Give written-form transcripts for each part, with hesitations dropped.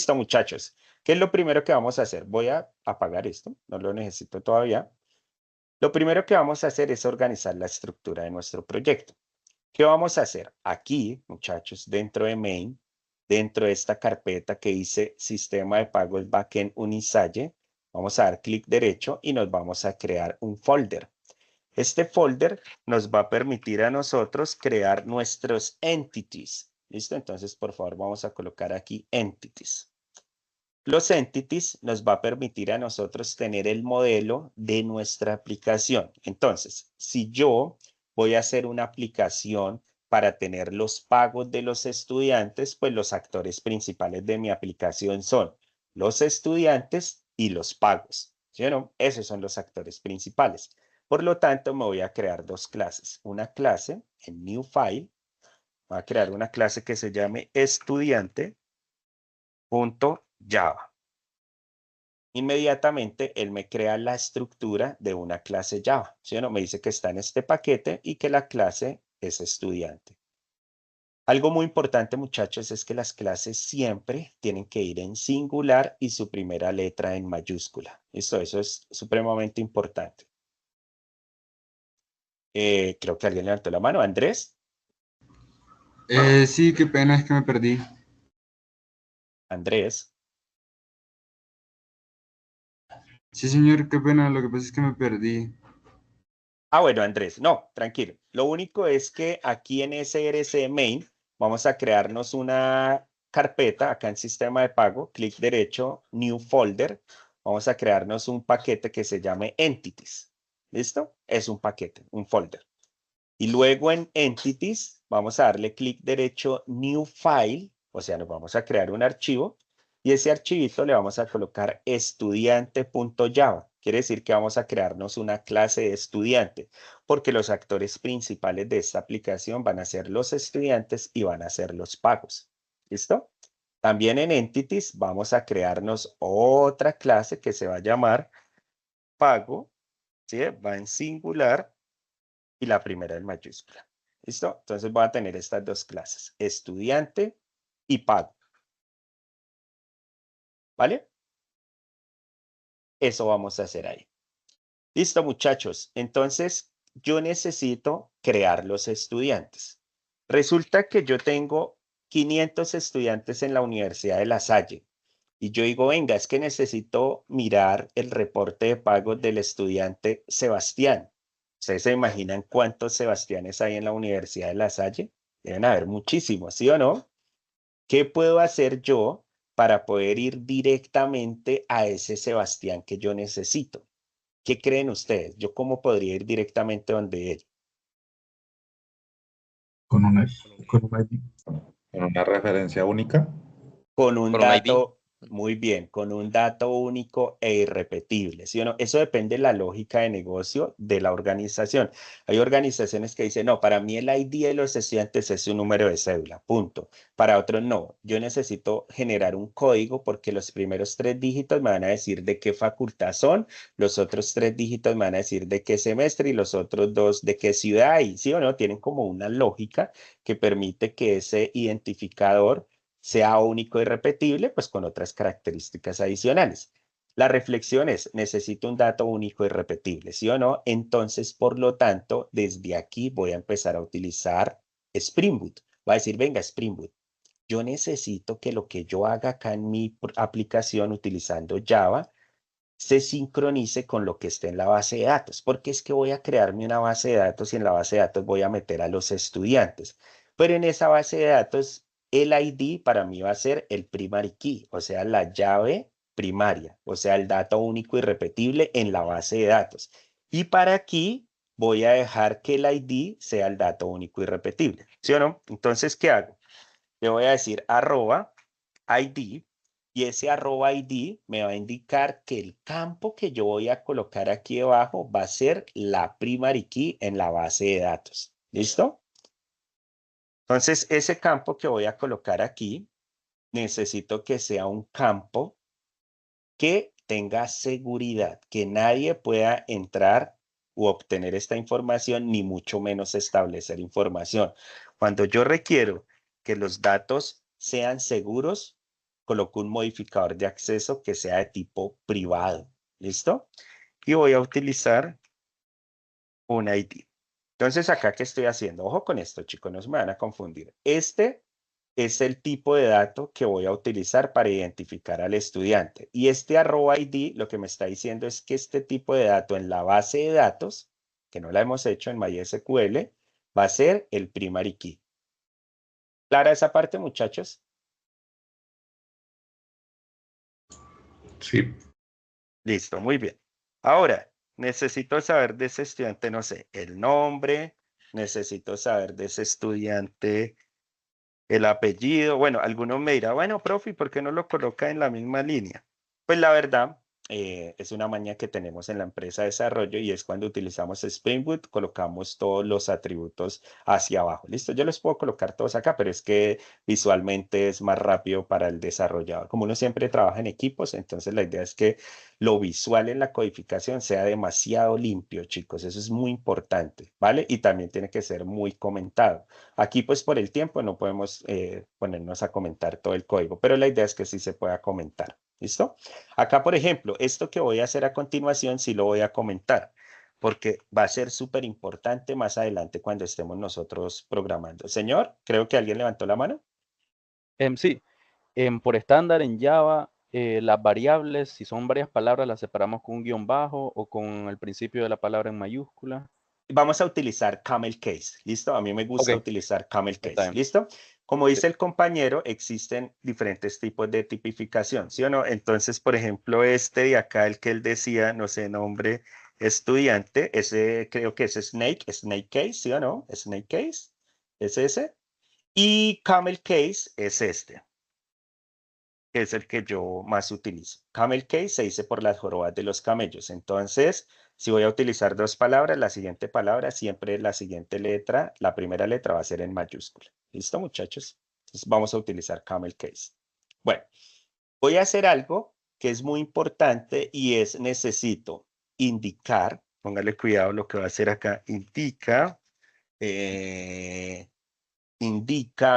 Listo, muchachos. ¿Qué es lo primero que vamos a hacer? Voy a apagar esto, no lo necesito todavía. Lo primero que vamos a hacer es organizar la estructura de nuestro proyecto. ¿Qué vamos a hacer? Aquí, muchachos, dentro de main, dentro de esta carpeta que dice Sistema de Pagos Backend Unisalle, vamos a dar clic derecho y nos vamos a crear un folder. Este folder nos va a permitir a nosotros crear nuestros entities. ¿Listo? Entonces, por favor, vamos a colocar aquí entities. Los entities nos va a permitir a nosotros tener el modelo de nuestra aplicación. Entonces, si yo voy a hacer una aplicación para tener los pagos de los estudiantes, pues los actores principales de mi aplicación son los estudiantes y los pagos. ¿Sí o no? Esos son los actores principales. Por lo tanto, me voy a crear dos clases. Una clase en New File. Voy a crear una clase que se llame estudiante.java. Inmediatamente él me crea la estructura de una clase Java. ¿Sí o no? Me dice que está en este paquete y que la clase es estudiante. Algo muy importante, muchachos, es que las clases siempre tienen que ir en singular y su primera letra en mayúscula. ¿Listo? Eso es supremamente importante. Creo que alguien levantó la mano. ¿Andrés? Sí, qué pena, es que me perdí. Andrés. Sí, señor, qué pena, lo que pasa es que me perdí. Bueno, Andrés, no, tranquilo. Lo único es que aquí en SRC Main vamos a crearnos una carpeta acá en sistema de pago, clic derecho, New Folder. Vamos a crearnos un paquete que se llame Entities. ¿Listo? Es un paquete, un folder. Y luego en Entities vamos a darle clic derecho, New File, o sea, nos vamos a crear un archivo y ese archivito le vamos a colocar estudiante.java. Quiere decir que vamos a crearnos una clase de estudiante, porque los actores principales de esta aplicación van a ser los estudiantes y van a ser los pagos. ¿Listo? También en Entities vamos a crearnos otra clase que se va a llamar pago, ¿sí? Va en singular y la primera en mayúscula. ¿Listo? Entonces voy a tener estas dos clases, estudiante y pago. ¿Vale? Eso vamos a hacer ahí. Listo, muchachos. Entonces, yo necesito crear los estudiantes. Resulta que yo tengo 500 estudiantes en la Universidad de La Salle. Y yo digo, venga, es que necesito mirar el reporte de pagos del estudiante Sebastián. ¿Ustedes se imaginan cuántos Sebastianes hay en la Universidad de La Salle? Deben haber muchísimos, ¿sí o no? ¿Qué puedo hacer yo para poder ir directamente a ese Sebastián que yo necesito? ¿Qué creen ustedes? ¿Yo cómo podría ir directamente donde él? Con una, con una ID. Con una referencia única. Con un Con un ID. dato, muy bien, con un dato único e irrepetible, ¿sí o no? Eso depende de la lógica de negocio de la organización. Hay organizaciones que dicen, no, para mí el ID de los estudiantes es un número de cédula, punto. Para otros, no, yo necesito generar un código porque los primeros 3 dígitos me van a decir de qué facultad son, los otros 3 dígitos me van a decir de qué semestre y los otros 2 de qué ciudad, y ¿sí o no? Tienen como una lógica que permite que ese identificador sea único y repetible, pues con otras características adicionales. La reflexión es, necesito un dato único y repetible, ¿sí o no? Entonces, por lo tanto, desde aquí voy a empezar a utilizar Spring Boot. Voy a decir, venga, Spring Boot, yo necesito que lo que yo haga acá en mi aplicación utilizando Java se sincronice con lo que esté en la base de datos, porque es que voy a crearme una base de datos y en la base de datos voy a meter a los estudiantes. Pero en esa base de datos, el ID para mí va a ser el primary key, o sea, la llave primaria, o sea, el dato único y repetible en la base de datos. Y para aquí voy a dejar que el ID sea el dato único y repetible, ¿sí o no? Entonces, ¿qué hago? Le voy a decir arroba ID y ese arroba ID me va a indicar que el campo que yo voy a colocar aquí debajo va a ser la primary key en la base de datos. ¿Listo? Entonces, ese campo que voy a colocar aquí, necesito que sea un campo que tenga seguridad, que nadie pueda entrar u obtener esta información, ni mucho menos establecer información. Cuando yo requiero que los datos sean seguros, coloco un modificador de acceso que sea de tipo privado. ¿Listo? Y voy a utilizar un ID. Entonces, acá, ¿qué estoy haciendo? Ojo con esto, chicos, no se me van a confundir. Este es el tipo de dato que voy a utilizar para identificar al estudiante. Y este @ID lo que me está diciendo es que este tipo de dato en la base de datos, que no la hemos hecho en MySQL, va a ser el primary key. ¿Clara esa parte, muchachos? Sí. Listo, muy bien. Ahora, necesito saber de ese estudiante, no sé, el nombre, necesito saber de ese estudiante el apellido. Bueno, alguno me dirá, bueno, profe, ¿por qué no lo coloca en la misma línea? Pues la verdad, es una maña que tenemos en la empresa de desarrollo y es cuando utilizamos Spring Boot, colocamos todos los atributos hacia abajo. Listo, yo los puedo colocar todos acá, pero es que visualmente es más rápido para el desarrollador. Como uno siempre trabaja en equipos, entonces la idea es que lo visual en la codificación sea demasiado limpio, chicos. Eso es muy importante, ¿vale? Y también tiene que ser muy comentado. Aquí, pues por el tiempo no podemos ponernos a comentar todo el código, pero la idea es que sí se pueda comentar. ¿Listo? Acá, por ejemplo, esto que voy a hacer a continuación sí lo voy a comentar, porque va a ser súper importante más adelante cuando estemos nosotros programando. Señor, creo que alguien levantó la mano. Sí, por estándar en Java, las variables, si son varias palabras, las separamos con un guión bajo o con el principio de la palabra en mayúscula. Vamos a utilizar camel case, ¿listo? A mí me gusta Ok. utilizar camel Está case, bien. ¿listo? Como dice el compañero, existen diferentes tipos de tipificación, ¿sí o no? Entonces, por ejemplo, este de acá, el que él decía, no sé, nombre estudiante, ese creo que es Snake Case, ¿sí o no? Snake Case, es ese. Y camel case es este, que es el que yo más utilizo. Camel case se dice por las jorobas de los camellos. Entonces, si voy a utilizar dos palabras, la siguiente palabra, siempre la siguiente letra, la primera letra va a ser en mayúscula. ¿Listo, muchachos? Entonces, vamos a utilizar camel case. Bueno, voy a hacer algo que es muy importante y es necesito indicar, póngale cuidado lo que va a hacer acá, indica,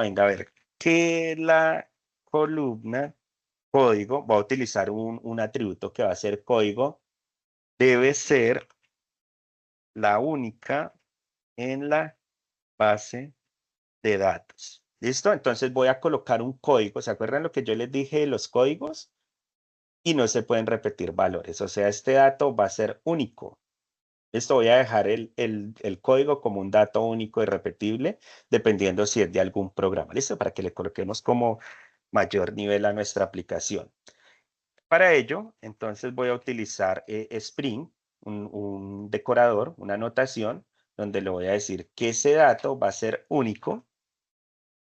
venga a ver, que la columna código, va a utilizar un atributo que va a ser código, debe ser la única en la base de datos. ¿Listo? Entonces voy a colocar un código. ¿Se acuerdan lo que yo les dije de los códigos? Y no se pueden repetir valores. O sea, este dato va a ser único. Esto voy a dejar el código como un dato único y repetible, dependiendo si es de algún programa. ¿Listo? Para que le coloquemos como mayor nivel a nuestra aplicación. Para ello, entonces voy a utilizar Spring, un decorador, una anotación, donde le voy a decir que ese dato va a ser único,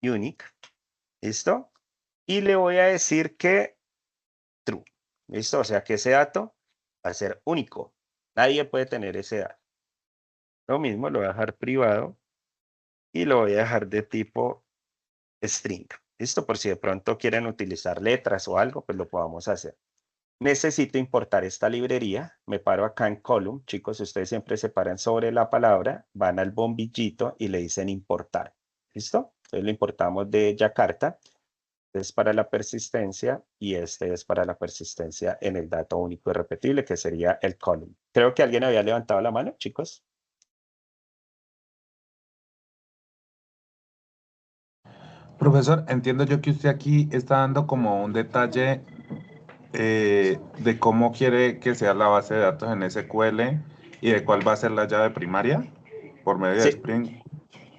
unique, ¿listo? Y le voy a decir que true, ¿listo? O sea que ese dato va a ser único. Nadie puede tener ese dato. Lo mismo lo voy a dejar privado y lo voy a dejar de tipo string. ¿Listo? Por si de pronto quieren utilizar letras o algo, pues lo podamos hacer. Necesito importar esta librería, me paro acá en column, chicos, ustedes siempre se paran sobre la palabra, van al bombillito y le dicen importar, ¿listo? Entonces lo importamos de Yakarta, este es para la persistencia y este es para la persistencia en el dato único y repetible, que sería el column. Creo que alguien había levantado la mano, chicos. Profesor, entiendo yo que usted aquí está dando como un detalle de cómo quiere que sea la base de datos en SQL y de cuál va a ser la llave primaria por medio de Sí, Spring.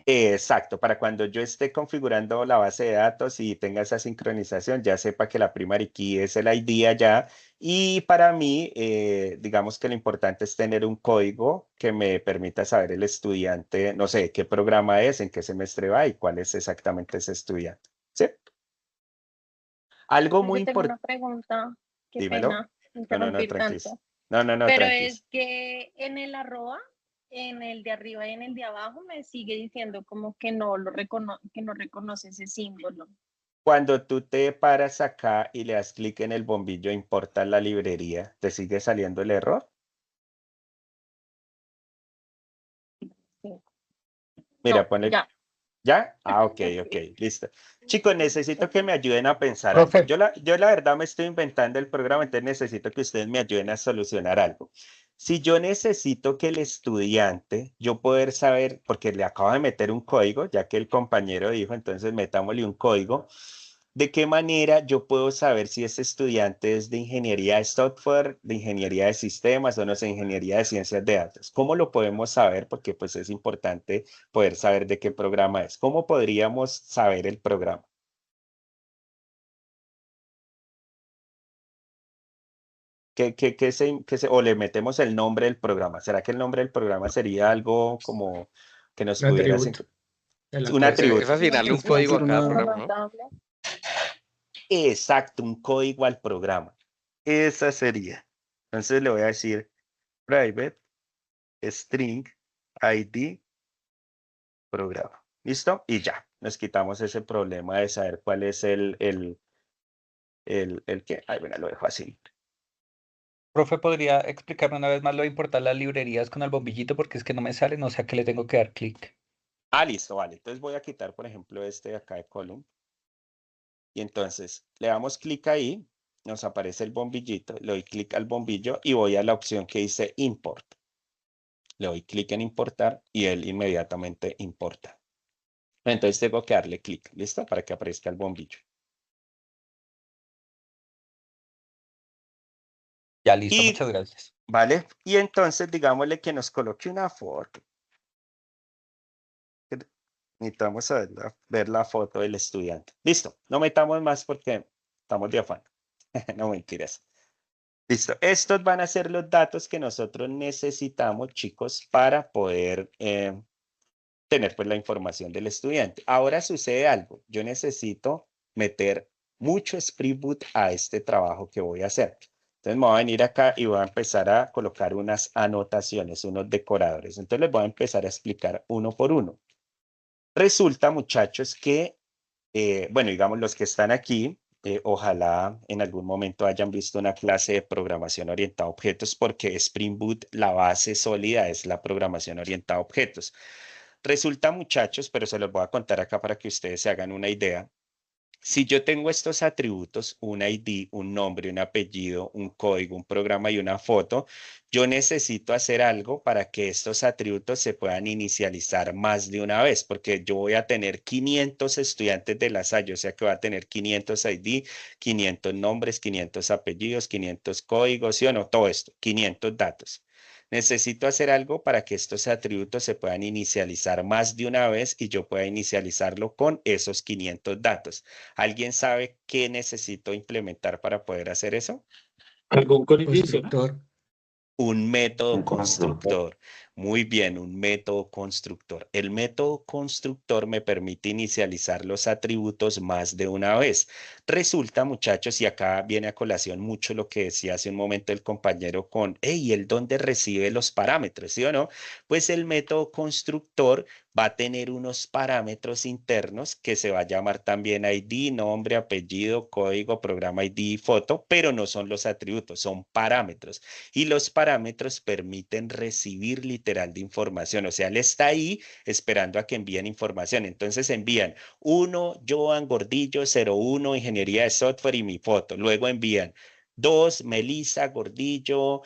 exacto, para cuando yo esté configurando la base de datos y tenga esa sincronización, ya sepa que la primary key es el ID allá. Y para mí, digamos que lo importante es tener un código que me permita saber el estudiante, no sé, qué programa es, en qué semestre va y cuál es exactamente ese estudiante. ¿Sí? Algo muy Yo tengo importante, una pregunta, qué dímelo. pena No, no, no, interrumpir tranquis. tanto, No, no, no, pero tranquis. es que en el arroba, en el de arriba y en el de abajo me sigue diciendo como que no que no reconoce ese símbolo. Cuando tú te paras acá y le das clic en el bombillo, importa la librería, ¿te sigue saliendo el error? Sí. Mira, No, ponle, ya. ¿Ya? Ah, ok, listo. Chicos, necesito que me ayuden a pensar algo. Profe, Yo la verdad me estoy inventando el programa, entonces necesito que ustedes me ayuden a solucionar algo. Si yo necesito que el estudiante, yo poder saber, porque le acabo de meter un código, ya que el compañero dijo, entonces metámosle un código, ¿de qué manera yo puedo saber si ese estudiante es de ingeniería de software, de ingeniería de sistemas o no sé, ingeniería de ciencias de datos? ¿Cómo lo podemos saber? Porque pues es importante poder saber de qué programa es. ¿Cómo podríamos saber el programa? O le metemos el nombre del programa? ¿Será que el nombre del programa sería algo como que nos un pudiera atributo de la un clase. Es atributo? asignarle un Puede código ser a cada como programa, ¿no? notable. Exacto, un código al programa. Esa sería. Entonces le voy a decir private string ID programa. ¿Listo? Y ya, nos quitamos ese problema de saber cuál es el qué. Ay, bueno, lo dejo así. Profe, ¿podría explicarme una vez más lo de importar las librerías con el bombillito? Porque es que no me sale, no sé a qué le tengo que dar clic. Ah, listo, vale. Entonces voy a quitar, por ejemplo, este de acá de column. Y entonces le damos clic ahí, nos aparece el bombillito, le doy clic al bombillo y voy a la opción que dice import. Le doy clic en importar y él inmediatamente importa. Entonces tengo que darle clic, ¿listo? Para que aparezca el bombillo. Ya listo, Y, muchas gracias. ¿vale? Y entonces digámosle que nos coloque una foto. Necesitamos ver la foto del estudiante. Listo, no metamos más porque estamos de afán. No mentiras. Listo, estos van a ser los datos que nosotros necesitamos, chicos, para poder tener pues la información del estudiante. Ahora sucede algo, yo necesito meter mucho Spring Boot a este trabajo que voy a hacer. Entonces me voy a venir acá y voy a empezar a colocar unas anotaciones, unos decoradores. Entonces les voy a empezar a explicar uno por uno. Resulta, muchachos, que, bueno, digamos los que están aquí, ojalá en algún momento hayan visto una clase de programación orientada a objetos, porque Spring Boot, la base sólida es la programación orientada a objetos. Resulta, muchachos, pero se los voy a contar acá para que ustedes se hagan una idea. Si yo tengo estos atributos, un ID, un nombre, un apellido, un código, un programa y una foto, yo necesito hacer algo para que estos atributos se puedan inicializar más de una vez, porque yo voy a tener 500 estudiantes de la Salle, o sea que voy a tener 500 ID, 500 nombres, 500 apellidos, 500 códigos, ¿sí o no? Todo esto, 500 datos. Necesito hacer algo para que estos atributos se puedan inicializar más de una vez y yo pueda inicializarlo con esos 500 datos. ¿Alguien sabe qué necesito implementar para poder hacer eso? ¿Algún constructor? Un método Un constructor. constructor. Muy bien, un método constructor. El método constructor me permite inicializar los atributos más de una vez. Resulta, muchachos, y acá viene a colación mucho lo que decía hace un momento el compañero con, hey, ¿el dónde recibe los parámetros? ¿Sí o no? Pues el método constructor va a tener unos parámetros internos que se va a llamar también ID, nombre, apellido, código, programa ID y foto, pero no son los atributos, son parámetros. Y los parámetros permiten recibir literal de información. O sea, él está ahí esperando a que envíen información. Entonces envían 1, Joan Gordillo, 01, Ingeniería de Software y mi foto. Luego envían 2, Melissa Gordillo,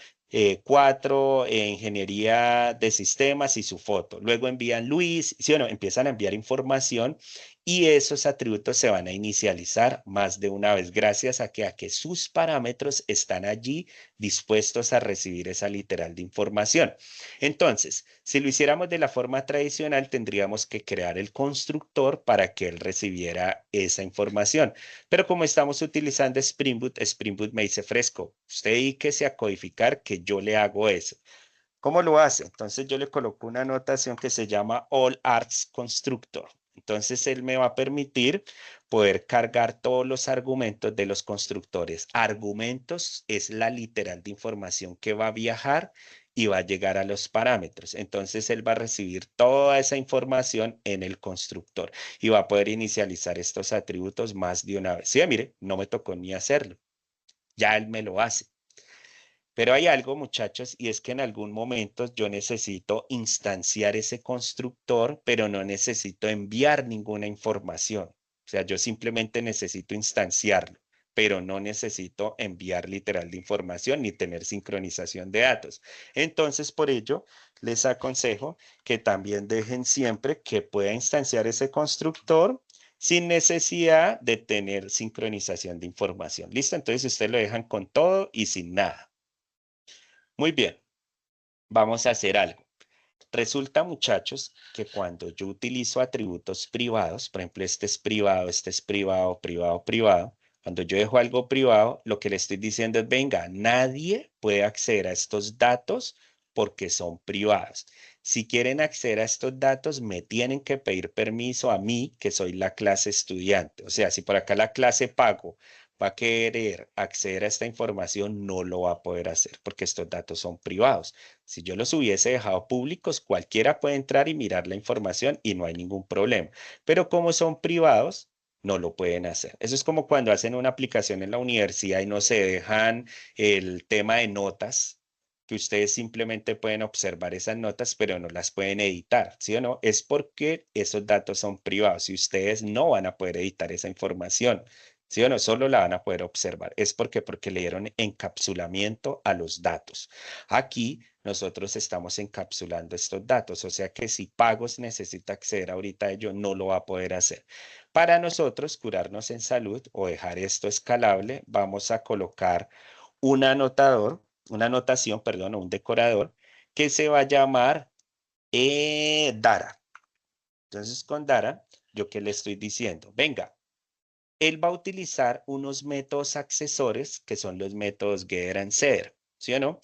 4, Ingeniería de Sistemas y su foto. Luego envían Luis, ¿sí o no? Empiezan a enviar información y esos atributos se van a inicializar más de una vez gracias a que sus parámetros están allí dispuestos a recibir esa literal de información. Entonces, si lo hiciéramos de la forma tradicional, tendríamos que crear el constructor para que él recibiera esa información. Pero como estamos utilizando Spring Boot me dice fresco, usted dedíquese a codificar que yo le hago eso. ¿Cómo lo hace? Entonces yo le coloco una anotación que se llama All Arts Constructor. Entonces él me va a permitir poder cargar todos los argumentos de los constructores. Argumentos es la literal de información que va a viajar y va a llegar a los parámetros. Entonces él va a recibir toda esa información en el constructor y va a poder inicializar estos atributos más de una vez. Sí, mire, no me tocó ni hacerlo. Ya él me lo hace. Pero hay algo, muchachos, y es que en algún momento yo necesito instanciar ese constructor, pero no necesito enviar ninguna información. O sea, yo simplemente necesito instanciarlo, pero no necesito enviar literal de información ni tener sincronización de datos. Entonces, por ello, les aconsejo que también dejen siempre que pueda instanciar ese constructor sin necesidad de tener sincronización de información. ¿Listo? Entonces, ustedes lo dejan con todo y sin nada. Muy bien, vamos a hacer algo. Resulta, muchachos, que cuando yo utilizo atributos privados, por ejemplo, este es privado, privado, privado, cuando yo dejo algo privado, lo que le estoy diciendo es, venga, nadie puede acceder a estos datos porque son privados. Si quieren acceder a estos datos, me tienen que pedir permiso a mí, que soy la clase estudiante. O sea, si por acá la clase pago va a querer acceder a esta información, no lo va a poder hacer porque estos datos son privados. Si yo los hubiese dejado públicos, cualquiera puede entrar y mirar la información y no hay ningún problema. Pero como son privados, no lo pueden hacer. Eso es como cuando hacen una aplicación en la universidad y no se dejan el tema de notas, que ustedes simplemente pueden observar esas notas, pero no las pueden editar, ¿sí o no? Es porque esos datos son privados y ustedes no van a poder editar esa información. ¿Sí o no? Solo la van a poder observar. Es porque le dieron encapsulamiento a los datos. Aquí nosotros estamos encapsulando estos datos, o sea que si Pagos necesita acceder ahorita a ello, no lo va a poder hacer. Para nosotros curarnos en salud o dejar esto escalable, vamos a colocar un anotador, una anotación, perdón, un decorador que se va a llamar Dara. Entonces con Dara, yo qué le estoy diciendo, venga, él va a utilizar unos métodos accesorios que son los métodos getter and setter, ¿sí o no?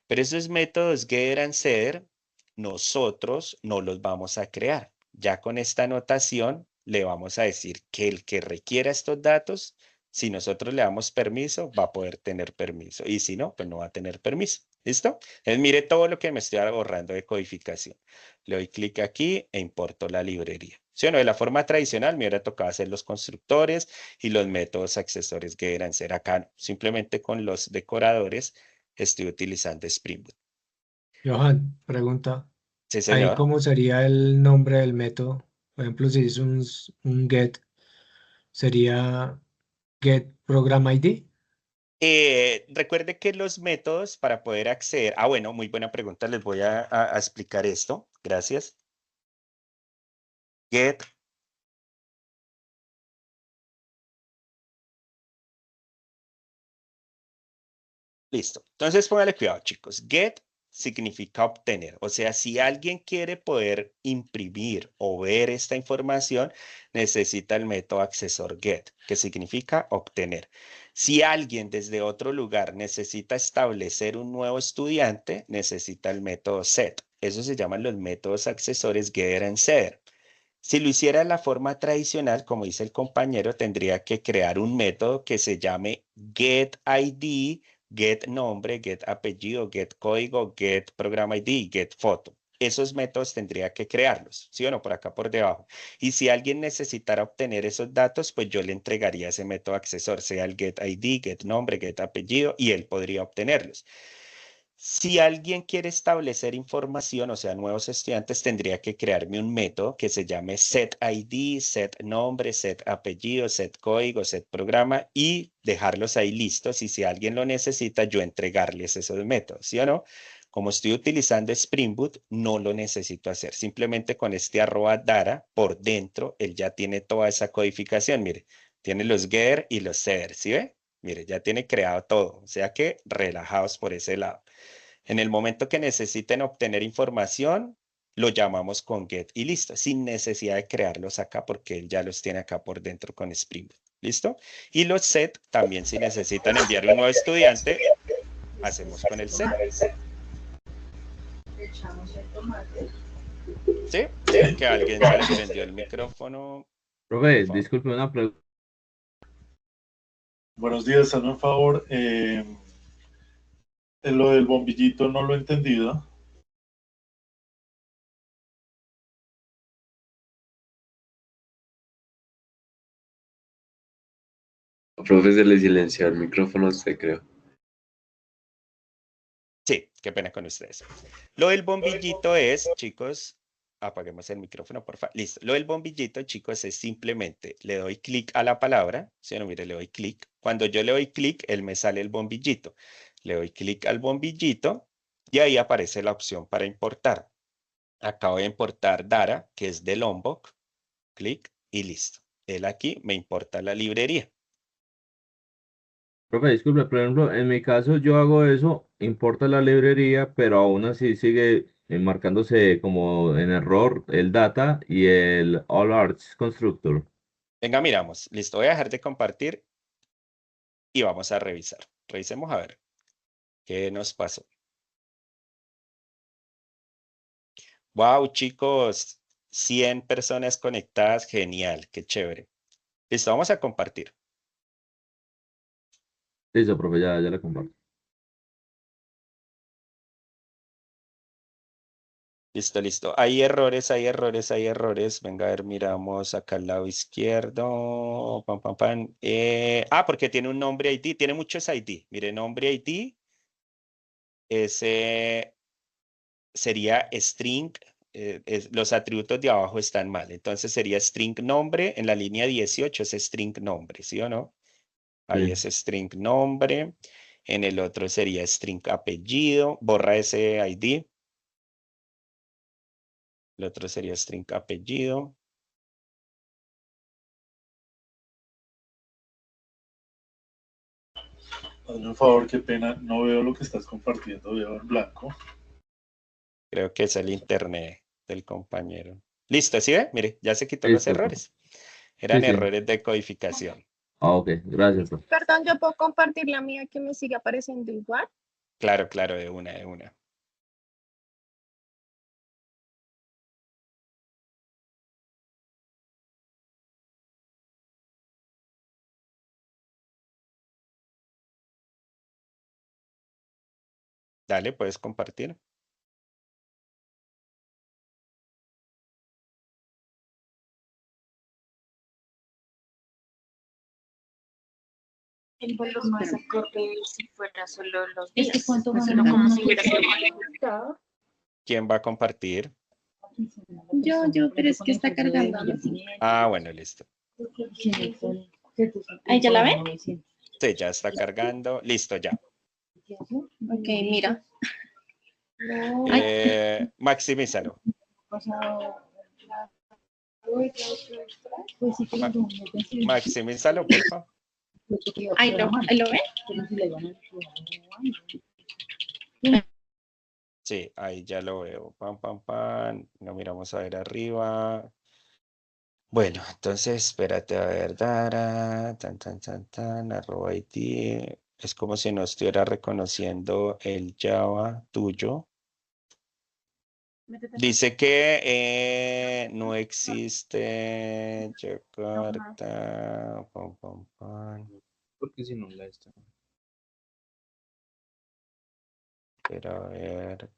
Pero esos métodos getter and setter nosotros no los vamos a crear. Ya con esta anotación le vamos a decir que el que requiera estos datos, si nosotros le damos permiso, va a poder tener permiso. Y si no, pues no va a tener permiso. ¿Listo? Entonces mire todo lo que me estoy ahorrando de codificación. Le doy clic aquí e importo la librería. ¿Sí o no? De la forma tradicional me hubiera tocado hacer los constructores y los métodos accesorios que eran ser acá. No. Simplemente con los decoradores estoy utilizando Spring Boot. Johan, pregunta. Sí, Ahí, señor. ¿cómo sería el nombre del método? Por ejemplo, si es un get, sería get program ID. Recuerde que los métodos para poder acceder, bueno, muy buena pregunta, les voy a explicar esto. Gracias. Get. Listo. Entonces póngale cuidado, chicos. Get significa obtener. O sea, si alguien quiere poder imprimir o ver esta información, necesita el método accesor get, que significa obtener. Si alguien desde otro lugar necesita establecer un nuevo estudiante, necesita el método set. Eso se llaman los métodos accesores getter and setter. Si lo hiciera de la forma tradicional, como dice el compañero, tendría que crear un método que se llame getID, getNombre, getApellido, getCódigo, getProgramID y getFoto. Esos métodos tendría que crearlos, ¿sí o no? Por acá por debajo. Y si alguien necesitara obtener esos datos, pues yo le entregaría ese método accesor, sea el getID, getNombre, getApellido, y él podría obtenerlos. Si alguien quiere establecer información, o sea, nuevos estudiantes, tendría que crearme un método que se llame setID, setNombre, setApellido, setCódigo, setPrograma y dejarlos ahí listos. Y si alguien lo necesita, yo entregarles esos métodos, ¿sí o no? Como estoy utilizando Spring Boot, no lo necesito hacer. Simplemente con este @dara por dentro, él ya tiene toda esa codificación. Mire, tiene los getter y los setter, ¿sí ve? Mire, ya tiene creado todo. O sea que relajados por ese lado. En el momento que necesiten obtener información, lo llamamos con get y listo, sin necesidad de crearlos acá porque él ya los tiene acá por dentro con Spring Boot. ¿Listo? Y los set también si necesitan enviar un nuevo estudiante, hacemos con el set. ¿Sí? Creo que a alguien se le prendió el micrófono. Profe, disculpe una pregunta. Buenos días, hazme un favor. Lo del bombillito no lo he entendido. Profe, se le silenció el micrófono a usted, creo. Qué pena con ustedes. Lo del bombillito es, chicos, apaguemos el micrófono, por favor. Listo. Lo del bombillito, chicos, es simplemente le doy clic a la palabra. ¿Sí o no? Mire, le doy clic. Cuando yo le doy clic, él me sale el bombillito. Le doy clic al bombillito y ahí aparece la opción para importar. Acabo de importar Dara, que es de Lombok. Clic y listo. Él aquí me importa la librería. Profe, disculpe, por ejemplo, en mi caso yo hago eso, importa la librería, pero aún así sigue marcándose como en error el data y el all arts constructor. Venga, miramos. Listo, voy a dejar de compartir y vamos a revisar. Revisemos a ver qué nos pasó. Wow, chicos, 100 personas conectadas, genial, qué chévere. Listo, vamos a compartir. Listo, profe, ya le comparto. Listo, listo. Hay errores, hay errores, hay errores. Venga, a ver, miramos acá al lado izquierdo. Pam, pam, pam. Porque tiene un nombre ID, tiene muchos ID. Mire, nombre ID. Ese sería string. Los atributos de abajo están mal. Entonces sería string nombre. En la línea 18 es string nombre, ¿sí o no? Ahí Sí. es string nombre. En el otro sería string apellido. Borra ese ID. El otro sería string apellido. Hazme un favor, qué pena, no veo lo que estás compartiendo, veo en blanco. Creo que es el internet del compañero. Listo, ¿sí ve? Mire, ya se quitó los Listo, profe. errores. Eran Sí, sí. errores de codificación. Ah, ok, gracias, profe. Perdón, yo puedo compartir la mía que me sigue apareciendo igual. Claro, claro, de una, de una. Dale, puedes compartir. El vuelo no es acorde si fuera solo los Es días, que cuánto sino como si hubiera sido ¿Quién va a compartir? Yo, pero es que está cargando. Ah, bueno, listo. ¿Ahí ya la ven? Sí, ya está cargando. Listo, ya. Ok, mira. Maximízalo. Maximízalo, por favor. Ahí lo ven. Sí, ahí ya lo veo. Pam, pam, pam. Lo miramos a ver arriba. Bueno, entonces espérate a ver, Dara, arroba ID. Es como si no estuviera reconociendo el Java tuyo. Dice que no existe Jakarta. Pam, pam, pam. Porque si no la está. Espera a ver.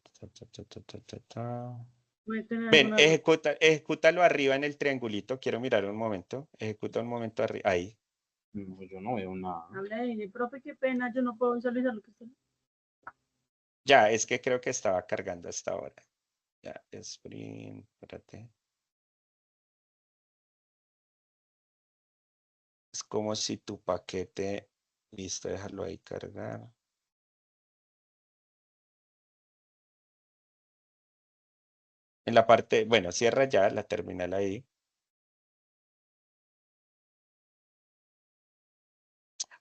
Ven, ejecútalo arriba en el triangulito. Quiero mirar un momento. Ejecuta un momento arriba. Ahí. No, yo no veo nada. profe, qué pena, yo no puedo visualizar lo que está. Ya, es que creo que estaba cargando hasta ahora. Ya, sprint, espérate. Es como si tu paquete, listo, déjalo ahí cargar. En la parte, bueno, cierra ya la terminal ahí.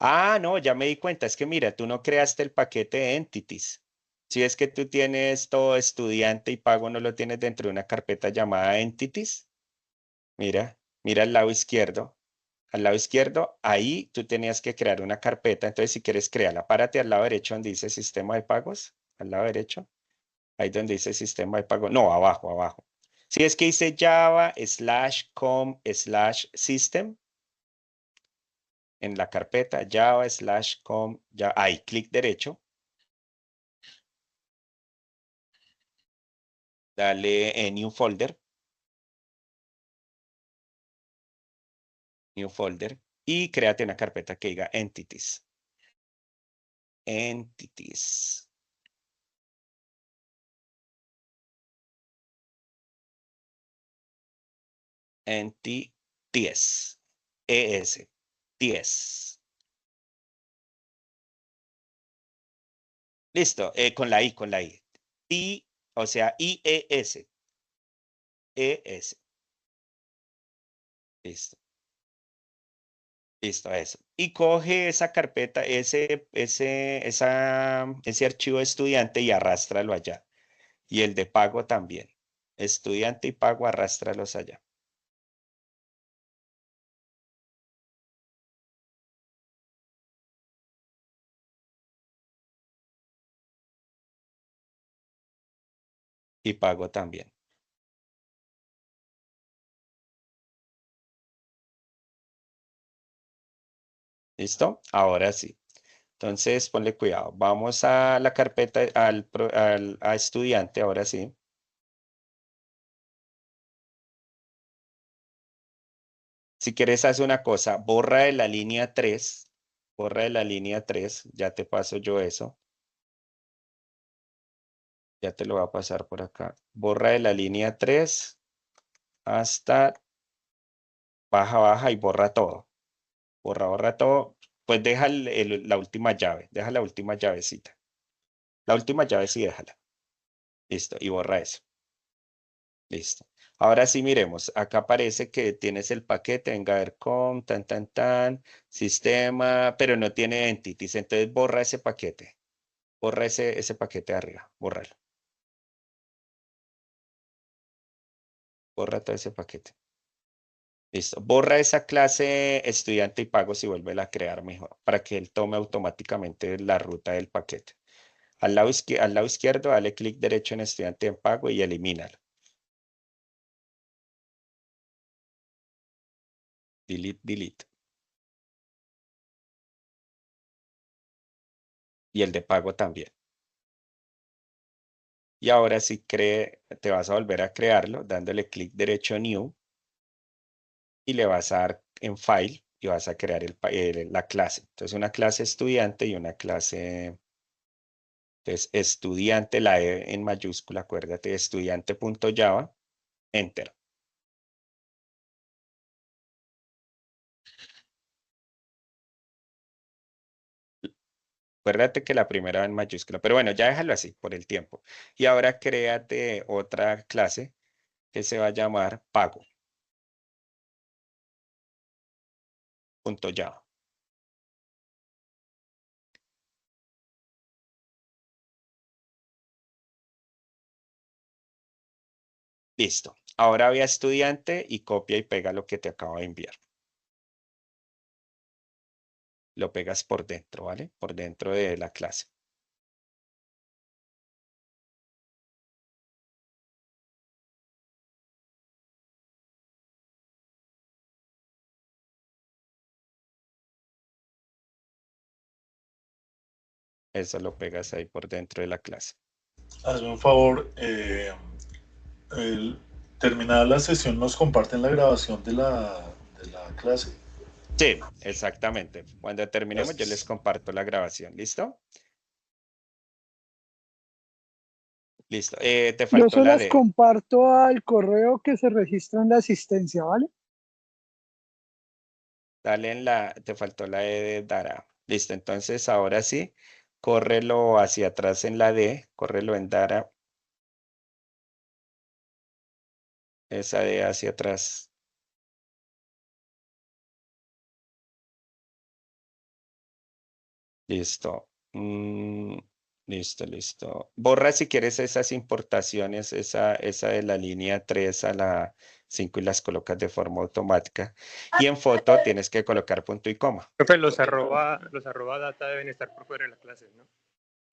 Ah, no, ya me di cuenta, es que mira, tú no creaste el paquete de entities. Si es que tú tienes todo estudiante y pago, no lo tienes dentro de una carpeta llamada entities. Mira, mira al lado izquierdo. Al lado izquierdo, ahí tú tenías que crear una carpeta. Entonces, si quieres crearla, párate al lado derecho donde dice sistema de pagos. Al lado derecho. Ahí donde dice sistema de pago. No, abajo, abajo. Si es que dice Java /com/system. En la carpeta Java /com. Ya, ahí, clic derecho. Dale en New Folder. New Folder. Y créate una carpeta que diga Entities. Entities. entities, ES, ties. Listo, con la I, o sea, IES, ES. Listo. Listo, eso. Y coge esa carpeta, ese archivo de estudiante y arrástralo allá. Y el de pago también. Estudiante y pago, arrástralos allá. Y pago también. ¿Listo? Ahora sí. Entonces, ponle cuidado. Vamos a la carpeta, a estudiante, ahora sí. Si quieres, haz una cosa. Borra de la línea 3. Borra de la línea 3. Ya te paso yo eso. Ya te lo voy a pasar por acá. Borra de la línea 3 hasta baja y borra todo. Borra todo. Pues deja la última llave. Deja la última llavecita. La última llave sí déjala. Listo. Y borra eso. Listo. Ahora sí miremos. Acá aparece que tienes el paquete. Venga a ver con sistema, pero no tiene entities. Entonces borra ese paquete. Borra ese paquete de arriba. Bórralo. Borra todo ese paquete. Listo. Borra esa clase estudiante y pagos y vuélvela a crear mejor para que él tome automáticamente la ruta del paquete. Al lado izquierdo, dale clic derecho en estudiante en pago y elimínalo. Delete. Y el de pago también. Y ahora sí te vas a volver a crearlo dándole clic derecho New y le vas a dar en File y vas a crear la clase. Entonces una clase estudiante y una clase... Entonces estudiante, la E en mayúscula, acuérdate, estudiante.java, Enter. Acuérdate que la primera va en mayúscula, pero bueno, ya déjalo así por el tiempo. Y ahora créate otra clase que se va a llamar pago.java. Listo. Ahora ve a estudiante y copia y pega lo que te acabo de enviar. Lo pegas por dentro, ¿vale? Por dentro de la clase. Eso lo pegas ahí por dentro de la clase. Hazme un favor, terminada la sesión, nos comparten la grabación de la clase. Sí, exactamente. Cuando terminemos, yo les Gracias. comparto la grabación. ¿Listo? Listo. Te Yo faltó se la las D. comparto al correo que se registra en la asistencia, ¿vale? Dale te faltó la E de Dara. Listo, entonces ahora sí, córrelo hacia atrás en la D, córrelo en Dara. Esa D hacia atrás. Listo. Listo. Borra si quieres esas importaciones, esa de la línea 3 a la 5 y las colocas de forma automática. Y en foto tienes que colocar punto y coma. Profe, los arroba data deben estar por fuera de la clase, ¿no?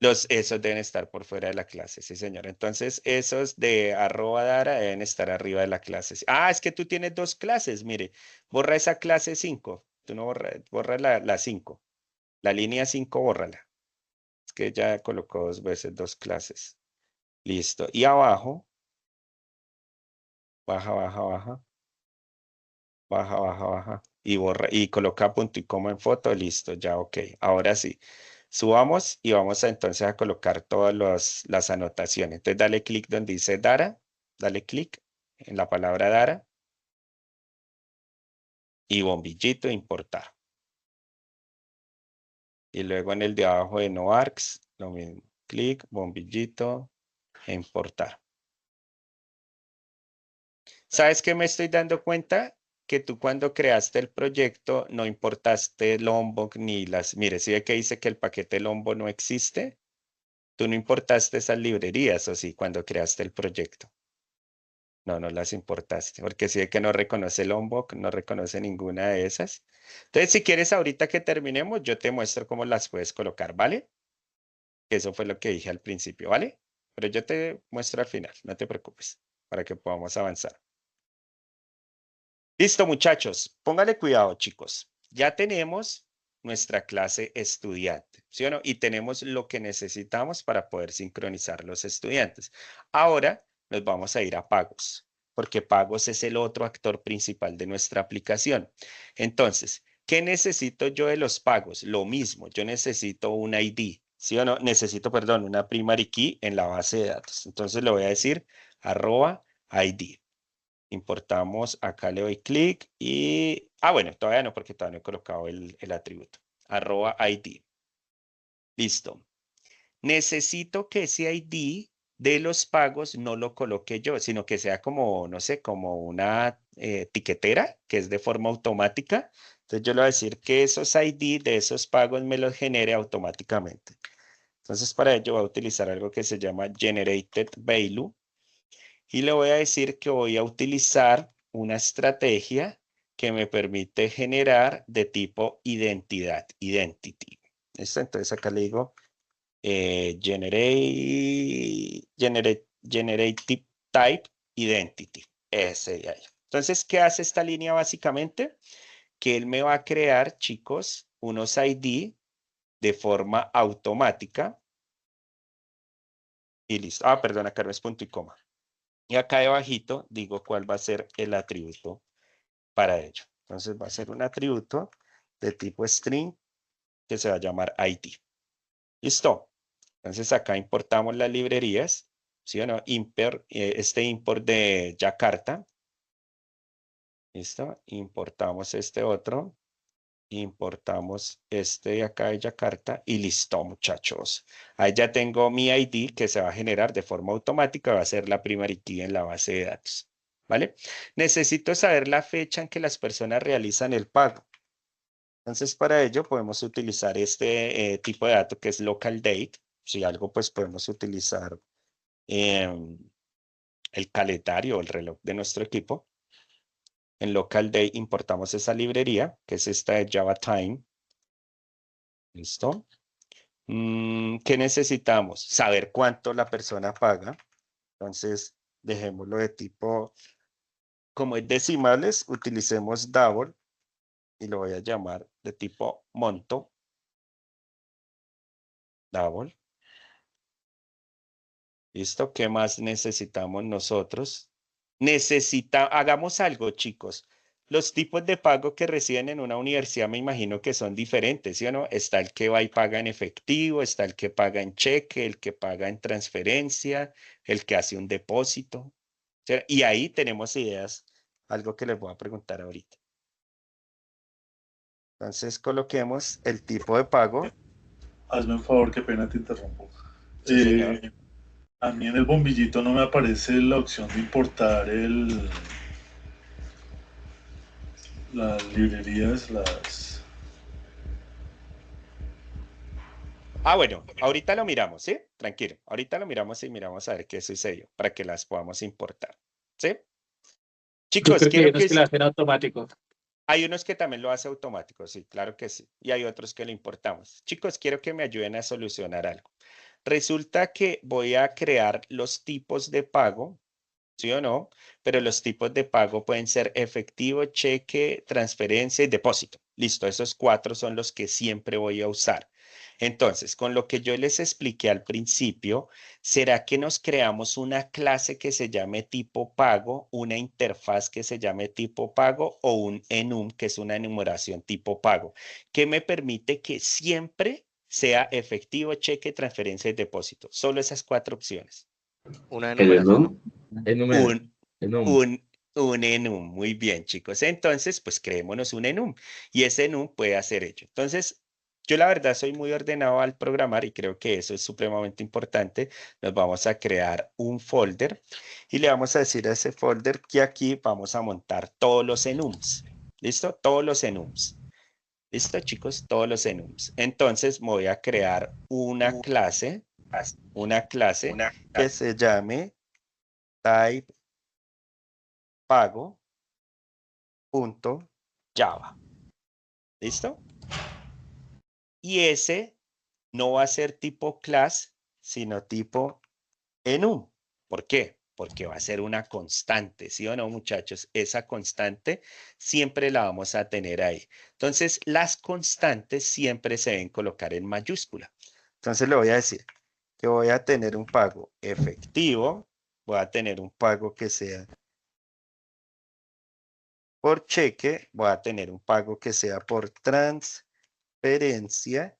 Esos deben estar por fuera de la clase, sí, señor. Entonces, esos de @dara deben estar arriba de la clase. Ah, es que tú tienes dos clases, mire. Borra esa clase 5. Tú no borra la 5. La línea 5, bórrala. Es que ya colocó dos veces dos clases. Listo. Y abajo, baja. Y coloca punto y coma en foto. Listo, ya, ok. Ahora sí. Subamos y vamos entonces a colocar todas las anotaciones. Entonces dale clic donde dice Dara, dale clic en la palabra Dara y bombillito importar. Y luego en el de abajo de no arcs, lo mismo. Clic, bombillito e importar. ¿Sabes qué me estoy dando cuenta? Que tú cuando creaste el proyecto no importaste Lombok ni las... Mire, ¿sí ve que dice que el paquete Lombok no existe? Tú no importaste esas librerías, ¿o sí? Cuando creaste el proyecto. No, no las importaste, porque si ve que no reconoce Lombok, no reconoce ninguna de esas. Entonces, si quieres ahorita que terminemos, yo te muestro cómo las puedes colocar, ¿vale? Eso fue lo que dije al principio, ¿vale? Pero yo te muestro al final, no te preocupes, para que podamos avanzar. Listo, muchachos. Póngale cuidado, chicos. Ya tenemos nuestra clase estudiante, ¿sí o no? Y tenemos lo que necesitamos para poder sincronizar los estudiantes. Ahora nos vamos a ir a pagos, porque pagos es el otro actor principal de nuestra aplicación. Entonces, ¿qué necesito yo de los pagos? Lo mismo, yo necesito un ID, ¿sí o no? Necesito, perdón, una primary key en la base de datos. Entonces le voy a decir @ID. Importamos, acá le doy clic y... Ah, bueno, todavía no, porque todavía no he colocado el atributo. @ID. Listo. Necesito que ese ID de los pagos no lo coloque yo, sino que sea como, no sé, como una etiquetera, que es de forma automática. Entonces yo le voy a decir que esos ID de esos pagos me los genere automáticamente. Entonces para ello voy a utilizar algo que se llama Generated Value. Y le voy a decir que voy a utilizar una estrategia que me permite generar de tipo identidad, identity. ¿Listo? Entonces acá le digo generative type identity. Ese de ahí. Entonces, ¿qué hace esta línea básicamente? Que él me va a crear, chicos, unos ID de forma automática. Y listo. Ah, perdón, acá no es punto y coma. Y acá debajito digo cuál va a ser el atributo para ello. Entonces va a ser un atributo de tipo string que se va a llamar ID. ¿Listo? Entonces acá importamos las librerías, ¿sí o no? Este import de Jakarta. ¿Listo? Importamos este otro. Importamos este de acá de Jakarta y listo, muchachos. Ahí ya tengo mi ID que se va a generar de forma automática, va a ser la primary key en la base de datos, ¿vale? Necesito saber la fecha en que las personas realizan el pago. Entonces, para ello podemos utilizar este tipo de dato que es local date. Si algo, pues podemos utilizar el calendario o el reloj de nuestro equipo. En local date importamos esa librería, que es esta de Java Time. ¿Listo? ¿Qué necesitamos? Saber cuánto la persona paga. Entonces, dejémoslo de tipo, como es decimales, utilicemos double y lo voy a llamar de tipo monto. Double. ¿Listo? ¿Qué más necesitamos nosotros? Hagamos algo, chicos. Los tipos de pago que reciben en una universidad me imagino que son diferentes, ¿sí o no? Está el que va y paga en efectivo, está el que paga en cheque, el que paga en transferencia, el que hace un depósito. ¿Sí? Y ahí tenemos ideas, algo que les voy a preguntar ahorita. Entonces coloquemos el tipo de pago. Hazme un favor, qué pena te interrumpo. Sí, señor. A mí en el bombillito no me aparece la opción de importar las librerías, Ah, bueno, ahorita lo miramos, ¿sí? Tranquilo. Ahorita lo miramos y miramos a ver qué sucedió para que las podamos importar, ¿sí? Yo Chicos, creo que hay quiero unos que... que lo hacen automático. Hay unos que también lo hace automático, sí, claro que sí. Y hay otros que lo importamos. Chicos, quiero que me ayuden a solucionar algo. Resulta que voy a crear los tipos de pago, ¿sí o no? Pero los tipos de pago pueden ser efectivo, cheque, transferencia y depósito. Listo, esos 4 son los que siempre voy a usar. Entonces, con lo que yo les expliqué al principio, ¿será que nos creamos una clase que se llame tipo pago, una interfaz que se llame tipo pago o un enum, que es una enumeración tipo pago, que me permite que siempre sea efectivo, cheque, transferencia y depósito? Solo esas 4 opciones. Una El enumeración. enum, Un Un enum, muy bien, chicos. Entonces, pues creémonos un enum y ese enum puede hacer ello. Entonces, yo la verdad soy muy ordenado al programar y creo que eso es supremamente importante. Nos vamos a crear un folder y le vamos a decir a ese folder que aquí vamos a montar todos los enums. ¿Listo? Todos los enums. ¿Listo, chicos? Todos los enums. Entonces, me voy a crear una clase que se llame type pago.java. ¿Listo? Y ese no va a ser tipo class, sino tipo enum. ¿Por qué? Porque va a ser una constante, ¿sí o no, muchachos? Esa constante siempre la vamos a tener ahí. Entonces, las constantes siempre se deben colocar en mayúscula. Entonces, le voy a decir que voy a tener un pago efectivo, voy a tener un pago que sea por cheque, voy a tener un pago que sea por transferencia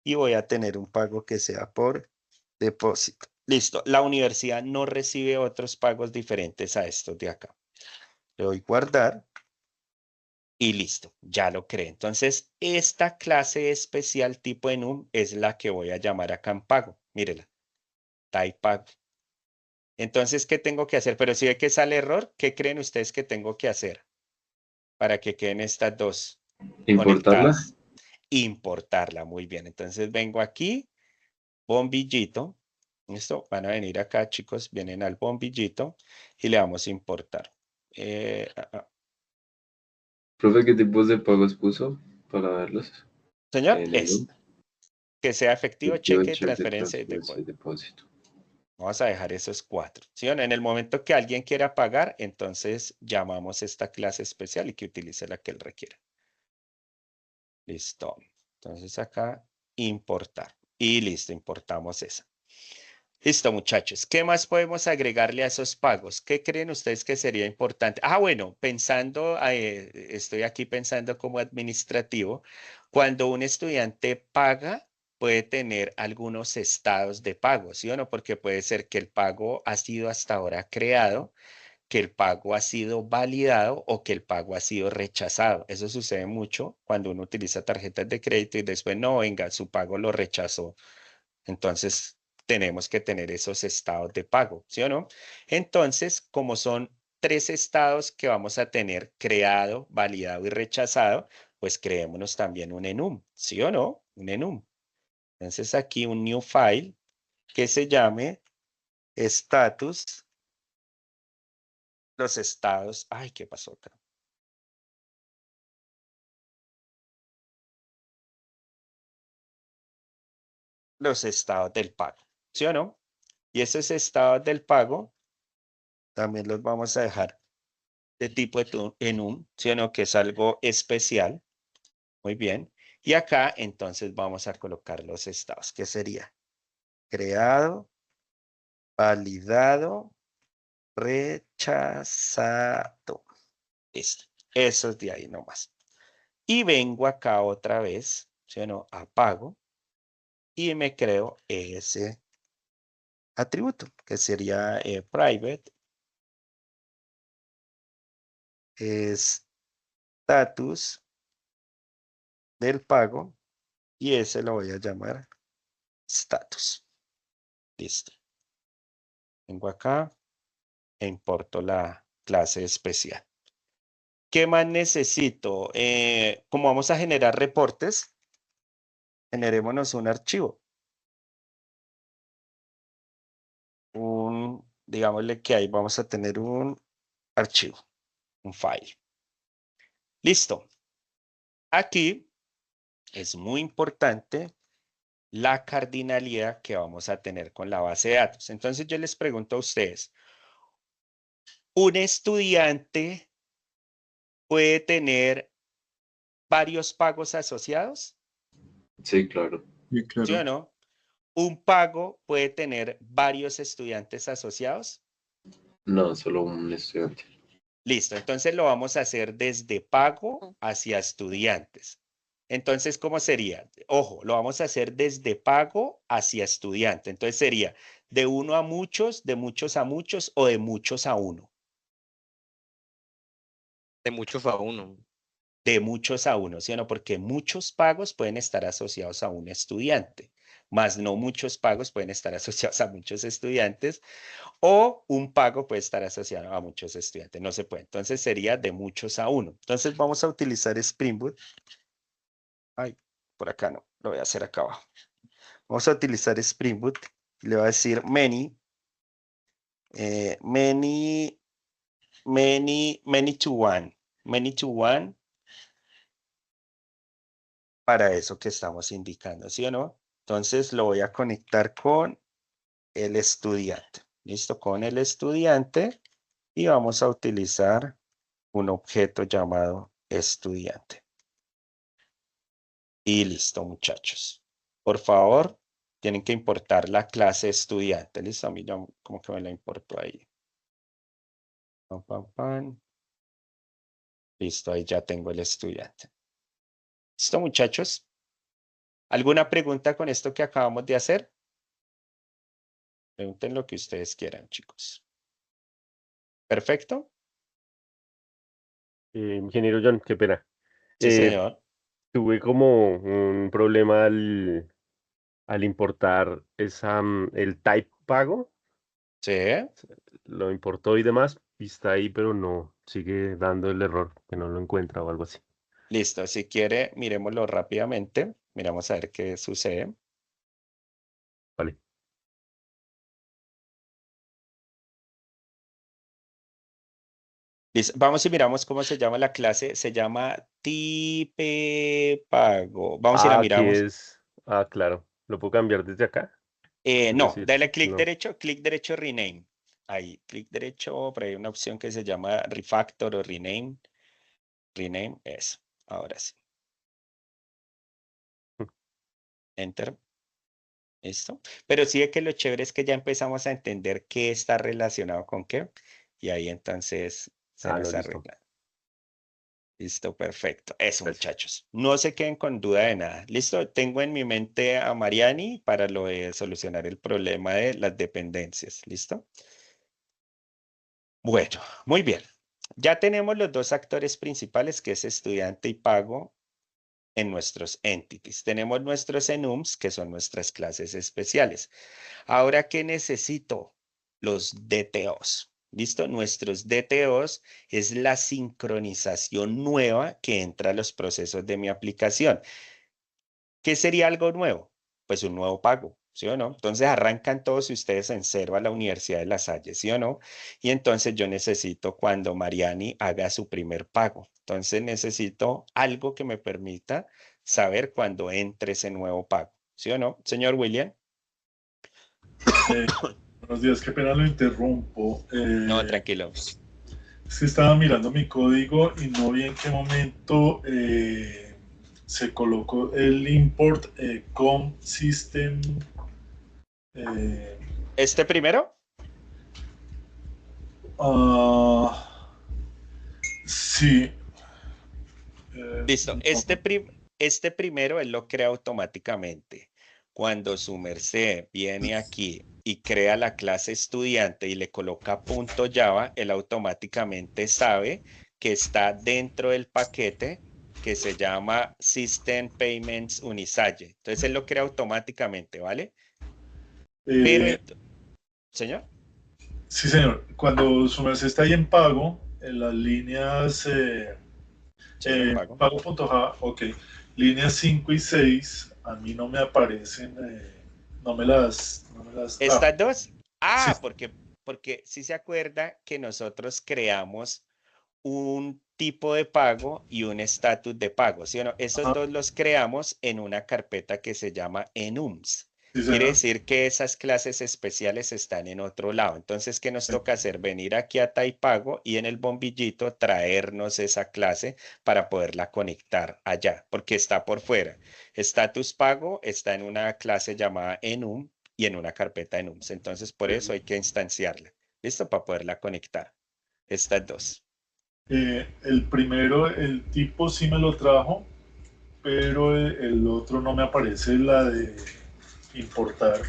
y voy a tener un pago que sea por depósito. Listo, la universidad no recibe otros pagos diferentes a estos de acá. Le doy guardar y listo, ya lo creé. Entonces, esta clase especial tipo enum es la que voy a llamar acá en pago. Mírela, type pago. Entonces, ¿qué tengo que hacer? Pero si ve que sale error, ¿qué creen ustedes que tengo que hacer para que queden estas dos ¿Importarla? conectadas? Importarla, muy bien. Entonces vengo aquí, bombillito. ¿Listo? Van a venir acá, chicos, vienen al bombillito y le vamos a importar. Profe, ¿qué tipos de pagos puso para verlos? Señor, En es el que sea efectivo, efectivo, cheque, cheque, transferencia y transferencia y depósito. Vamos a dejar esos 4. ¿Sí o no? En el momento que alguien quiera pagar, entonces llamamos esta clase especial y que utilice la que él requiera. Listo. Entonces acá, importar. Y listo, importamos esa. Listo, muchachos. ¿Qué más podemos agregarle a esos pagos? ¿Qué creen ustedes que sería importante? Ah, bueno, pensando, estoy aquí pensando como administrativo. Cuando un estudiante paga, puede tener algunos estados de pago, ¿sí o no? Porque puede ser que el pago ha sido hasta ahora creado, que el pago ha sido validado o que el pago ha sido rechazado. Eso sucede mucho cuando uno utiliza tarjetas de crédito y después no, venga, su pago lo rechazó. Entonces, tenemos que tener esos estados de pago, ¿sí o no? Entonces, como son 3 estados que vamos a tener creado, validado y rechazado, pues creémonos también un enum, ¿sí o no? Un enum. Entonces, aquí un new file que se llame status, los estados. Ay, ¿qué pasó acá? Los estados del pago, ¿sí o no? Y esos estados del pago también los vamos a dejar de tipo enum, ¿sí o no? Que es algo especial. Muy bien. Y acá entonces vamos a colocar los estados. ¿Qué sería? Creado, validado, rechazado. Listo. Eso es de ahí nomás. Y vengo acá otra vez, ¿sí o no? Apago y me creo ese atributo que sería private status del pago y ese lo voy a llamar status. Listo. Vengo acá e importo la clase especial. ¿Qué más necesito? Como vamos a generar reportes, generémonos un archivo. Digámosle que ahí vamos a tener un archivo, un file. Listo. Aquí es muy importante la cardinalidad que vamos a tener con la base de datos. Entonces yo les pregunto a ustedes, ¿un estudiante puede tener varios pagos asociados? Sí, claro. Sí, ¿Sí claro. o no? ¿Un pago puede tener varios estudiantes asociados? No, solo un estudiante. Listo, entonces lo vamos a hacer desde pago hacia estudiantes. Entonces, ¿cómo sería? Ojo, lo vamos a hacer desde pago hacia estudiante. Entonces sería de uno a muchos, de muchos a muchos o de muchos a uno. De muchos a uno. De muchos a uno, ¿sí o no? Porque muchos pagos pueden estar asociados a un estudiante, más no muchos pagos pueden estar asociados a muchos estudiantes, o un pago puede estar asociado a muchos estudiantes, no se puede. Entonces sería de muchos a uno. Entonces vamos a utilizar Spring Boot. Ay, por acá no, lo voy a hacer acá abajo. Vamos a utilizar Spring Boot y le voy a decir many to one para eso que estamos indicando, ¿sí o no? Entonces lo voy a conectar con el estudiante. ¿Listo? Con el estudiante y vamos a utilizar un objeto llamado estudiante. Y listo, muchachos. Por favor, tienen que importar la clase estudiante. ¿Listo? A mí ya como que me la importó ahí. Pam, pam, pam. Listo, ahí ya tengo el estudiante. ¿Listo, muchachos? ¿Alguna pregunta con esto que acabamos de hacer? Pregunten lo que ustedes quieran, chicos. ¿Perfecto? Ingeniero John, qué pena. Sí, señor. Tuve como un problema al importar el type pago. Sí. Lo importó y demás, y está ahí, pero no, sigue dando el error, que no lo encuentra o algo así. Listo, si quiere, miremoslo rápidamente. Miramos a ver qué sucede. Vale. Listo. Vamos y miramos cómo se llama la clase. Se llama type pago. Vamos y la Aquí miramos. es, claro, ¿lo puedo cambiar desde acá? Es No, decir, dale clic no. derecho, rename. Ahí, clic derecho, por ahí hay una opción que se llama refactor o rename. Rename, eso. Ahora sí. Enter. ¿Listo? Pero sí es que lo chévere es que ya empezamos a entender qué está relacionado con qué. Y ahí entonces se nos listo. arregla. Listo, perfecto. Eso, Gracias. muchachos. No se queden con duda de nada. Listo, tengo en mi mente a Mariani para lo de solucionar el problema de las dependencias. ¿Listo? Bueno, muy bien. Ya tenemos los dos actores principales, que es estudiante y pago, en nuestros entities. Tenemos nuestros enums, que son nuestras clases especiales. Ahora, ¿qué necesito? Los DTOs. ¿Listo? Nuestros DTOs es la sincronización nueva que entra a los procesos de mi aplicación. ¿Qué sería algo nuevo? Pues un nuevo pago, ¿sí o no? Entonces arrancan todos ustedes en cero a la Universidad de La Salle, ¿sí o no? Y entonces yo necesito cuando Mariani haga su primer pago. Entonces necesito algo que me permita saber cuándo entre ese nuevo pago, ¿sí o no? Señor William. Buenos días, qué pena lo interrumpo. No, tranquilo. Es que estaba mirando mi código y no vi en qué momento se colocó el import com system. ¿Este primero? Sí. Listo. Este primero él lo crea automáticamente. Cuando su merced viene aquí y crea la clase estudiante y le coloca .java, él automáticamente sabe que está dentro del paquete que se llama System Payments Unisalle. Entonces él lo crea automáticamente, ¿vale? Pero, señor. Sí, señor. Cuando su merced está ahí en pago, en las líneas pago.java, ok, líneas 5 y 6, a mí no me aparecen, no me las ¿Estas dos? Sí. Porque si se acuerda que nosotros creamos un tipo de pago y un estatus de pago, ¿sí o no? Esos dos los creamos en una carpeta que se llama enums. Sí, Quiere decir que esas clases especiales están en otro lado. Entonces, ¿qué nos toca hacer? Venir aquí a Taipago y en el bombillito traernos esa clase para poderla conectar allá, porque está por fuera. Status pago está en una clase llamada enum y en una carpeta enums. Entonces, por eso hay que instanciarla. ¿Listo? Para poderla conectar. Estas dos. El primero, el tipo sí me lo trajo, pero el otro no me aparece la de importar.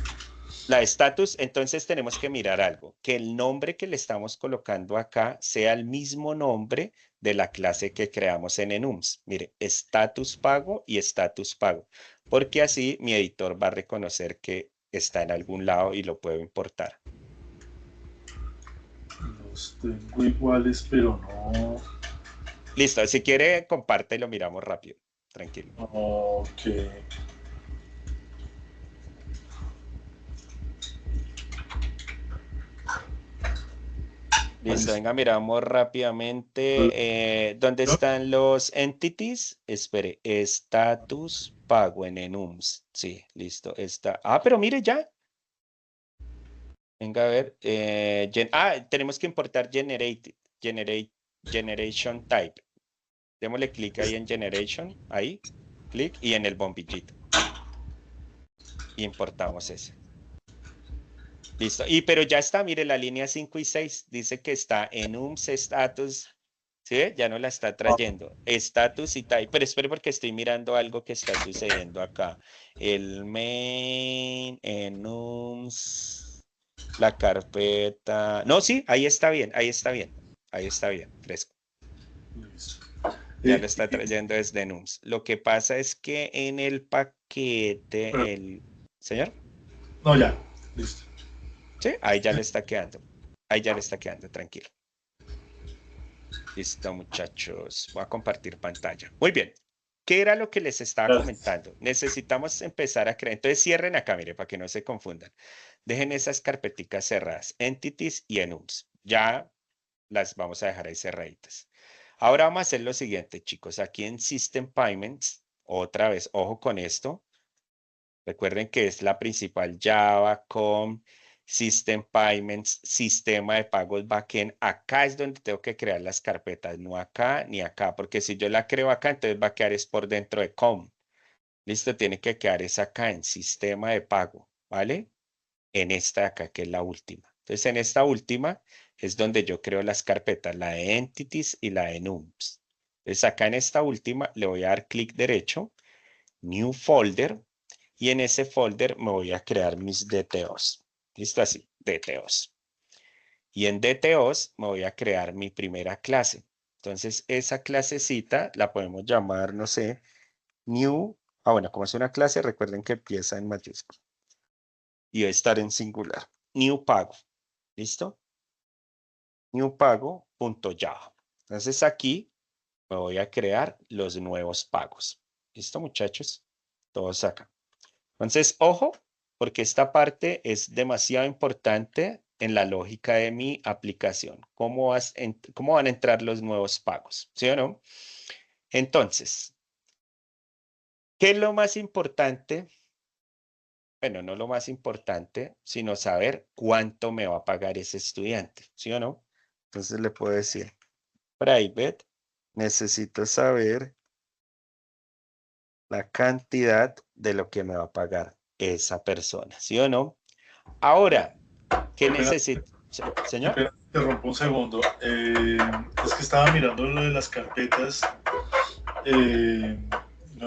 La estatus, entonces tenemos que mirar algo, que el nombre que le estamos colocando acá sea el mismo nombre de la clase que creamos en enums. Mire, status pago y status pago, porque así mi editor va a reconocer que está en algún lado y lo puedo importar. Los tengo iguales, pero no. Listo, si quiere comparte y lo miramos rápido, tranquilo. Ok. Listo, venga, miramos rápidamente. ¿Dónde están los entities? Espere, status pago en enums. Sí, listo, está. Ah, pero mire ya. Venga a ver. Tenemos que importar generation type. Démosle clic ahí en generation, ahí, clic, y en el bombillito. Y importamos ese. Listo. Pero ya está, mire, la línea 5 y 6 dice que está en enums status. ¿Sí ve? Ya no la está trayendo. Status y type. Pero espere porque estoy mirando algo que está sucediendo acá. El main, enums, la carpeta. No, sí, ahí está bien, ahí está bien. Ahí está bien, fresco. Ya lo está trayendo desde enums. Lo que pasa es que en el paquete, el... ¿Señor? No, ya, listo. Sí, ahí ya le está quedando. Ahí ya le está quedando, tranquilo. Listo, muchachos. Voy a compartir pantalla. Muy bien. ¿Qué era lo que les estaba comentando? Necesitamos empezar a crear. Entonces cierren acá, mire, para que no se confundan. Dejen esas carpeticas cerradas. Entities y enums. Ya las vamos a dejar ahí cerraditas. Ahora vamos a hacer lo siguiente, chicos. Aquí en System Payments, otra vez, ojo con esto. Recuerden que es la principal Java, com, System Payments, sistema de pagos backend. Acá es donde tengo que crear las carpetas, no acá ni acá, porque si yo la creo acá, entonces va a quedar es por dentro de com. Listo, tiene que quedar es acá en sistema de pago, ¿vale? En esta de acá, que es la última. Entonces, en esta última es donde yo creo las carpetas, la de entities y la de enums. Entonces, acá en esta última le voy a dar clic derecho, new folder, y en ese folder me voy a crear mis DTOs. ¿Listo? Así, DTOs. Y en DTOs me voy a crear mi primera clase. Entonces, esa clasecita la podemos llamar, no sé, new. Bueno, como es una clase, recuerden que empieza en mayúscula. Y va a estar en singular. New pago. ¿Listo? New pago.java. Entonces, aquí me voy a crear los nuevos pagos. ¿Listo, muchachos? Todos acá. Entonces, ojo, porque esta parte es demasiado importante en la lógica de mi aplicación. ¿Cómo van a entrar los nuevos pagos? ¿Sí o no? Entonces, ¿qué es lo más importante? Bueno, no lo más importante, sino saber cuánto me va a pagar ese estudiante. ¿Sí o no? Entonces le puedo decir, private, necesito saber la cantidad de lo que me va a pagar esa persona. ¿Sí o no? Ahora, ¿qué necesito? Señor. Espera, interrumpo un segundo. Es que estaba mirando lo de las carpetas.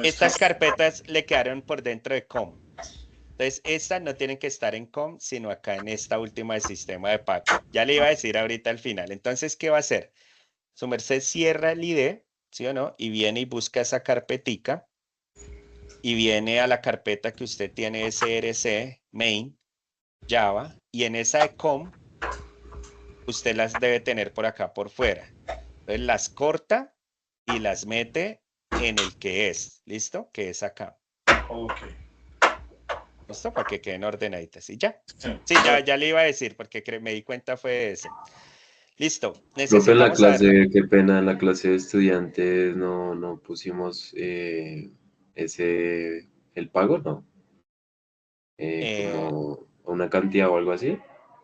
Estas carpetas le quedaron por dentro de com. Entonces, estas no tienen que estar en com, sino acá en esta última de sistema de pago. Ya le iba a decir ahorita al final. Entonces, ¿qué va a hacer? Su merced cierra el ID, ¿sí o no? Y viene y busca esa carpetica. Y viene a la carpeta que usted tiene src, main, Java. Y en esa de com, usted las debe tener por acá por fuera. Entonces las corta y las mete en el que es. ¿Listo? Que es acá. Ok. ¿Listo? Para que queden ordenaditas. ¿Y ya? Sí, ya le iba a decir porque me di cuenta fue de eso. Listo. Profe, la clase, qué pena, en la clase de estudiantes no pusimos el pago, ¿no? Como una cantidad o algo así.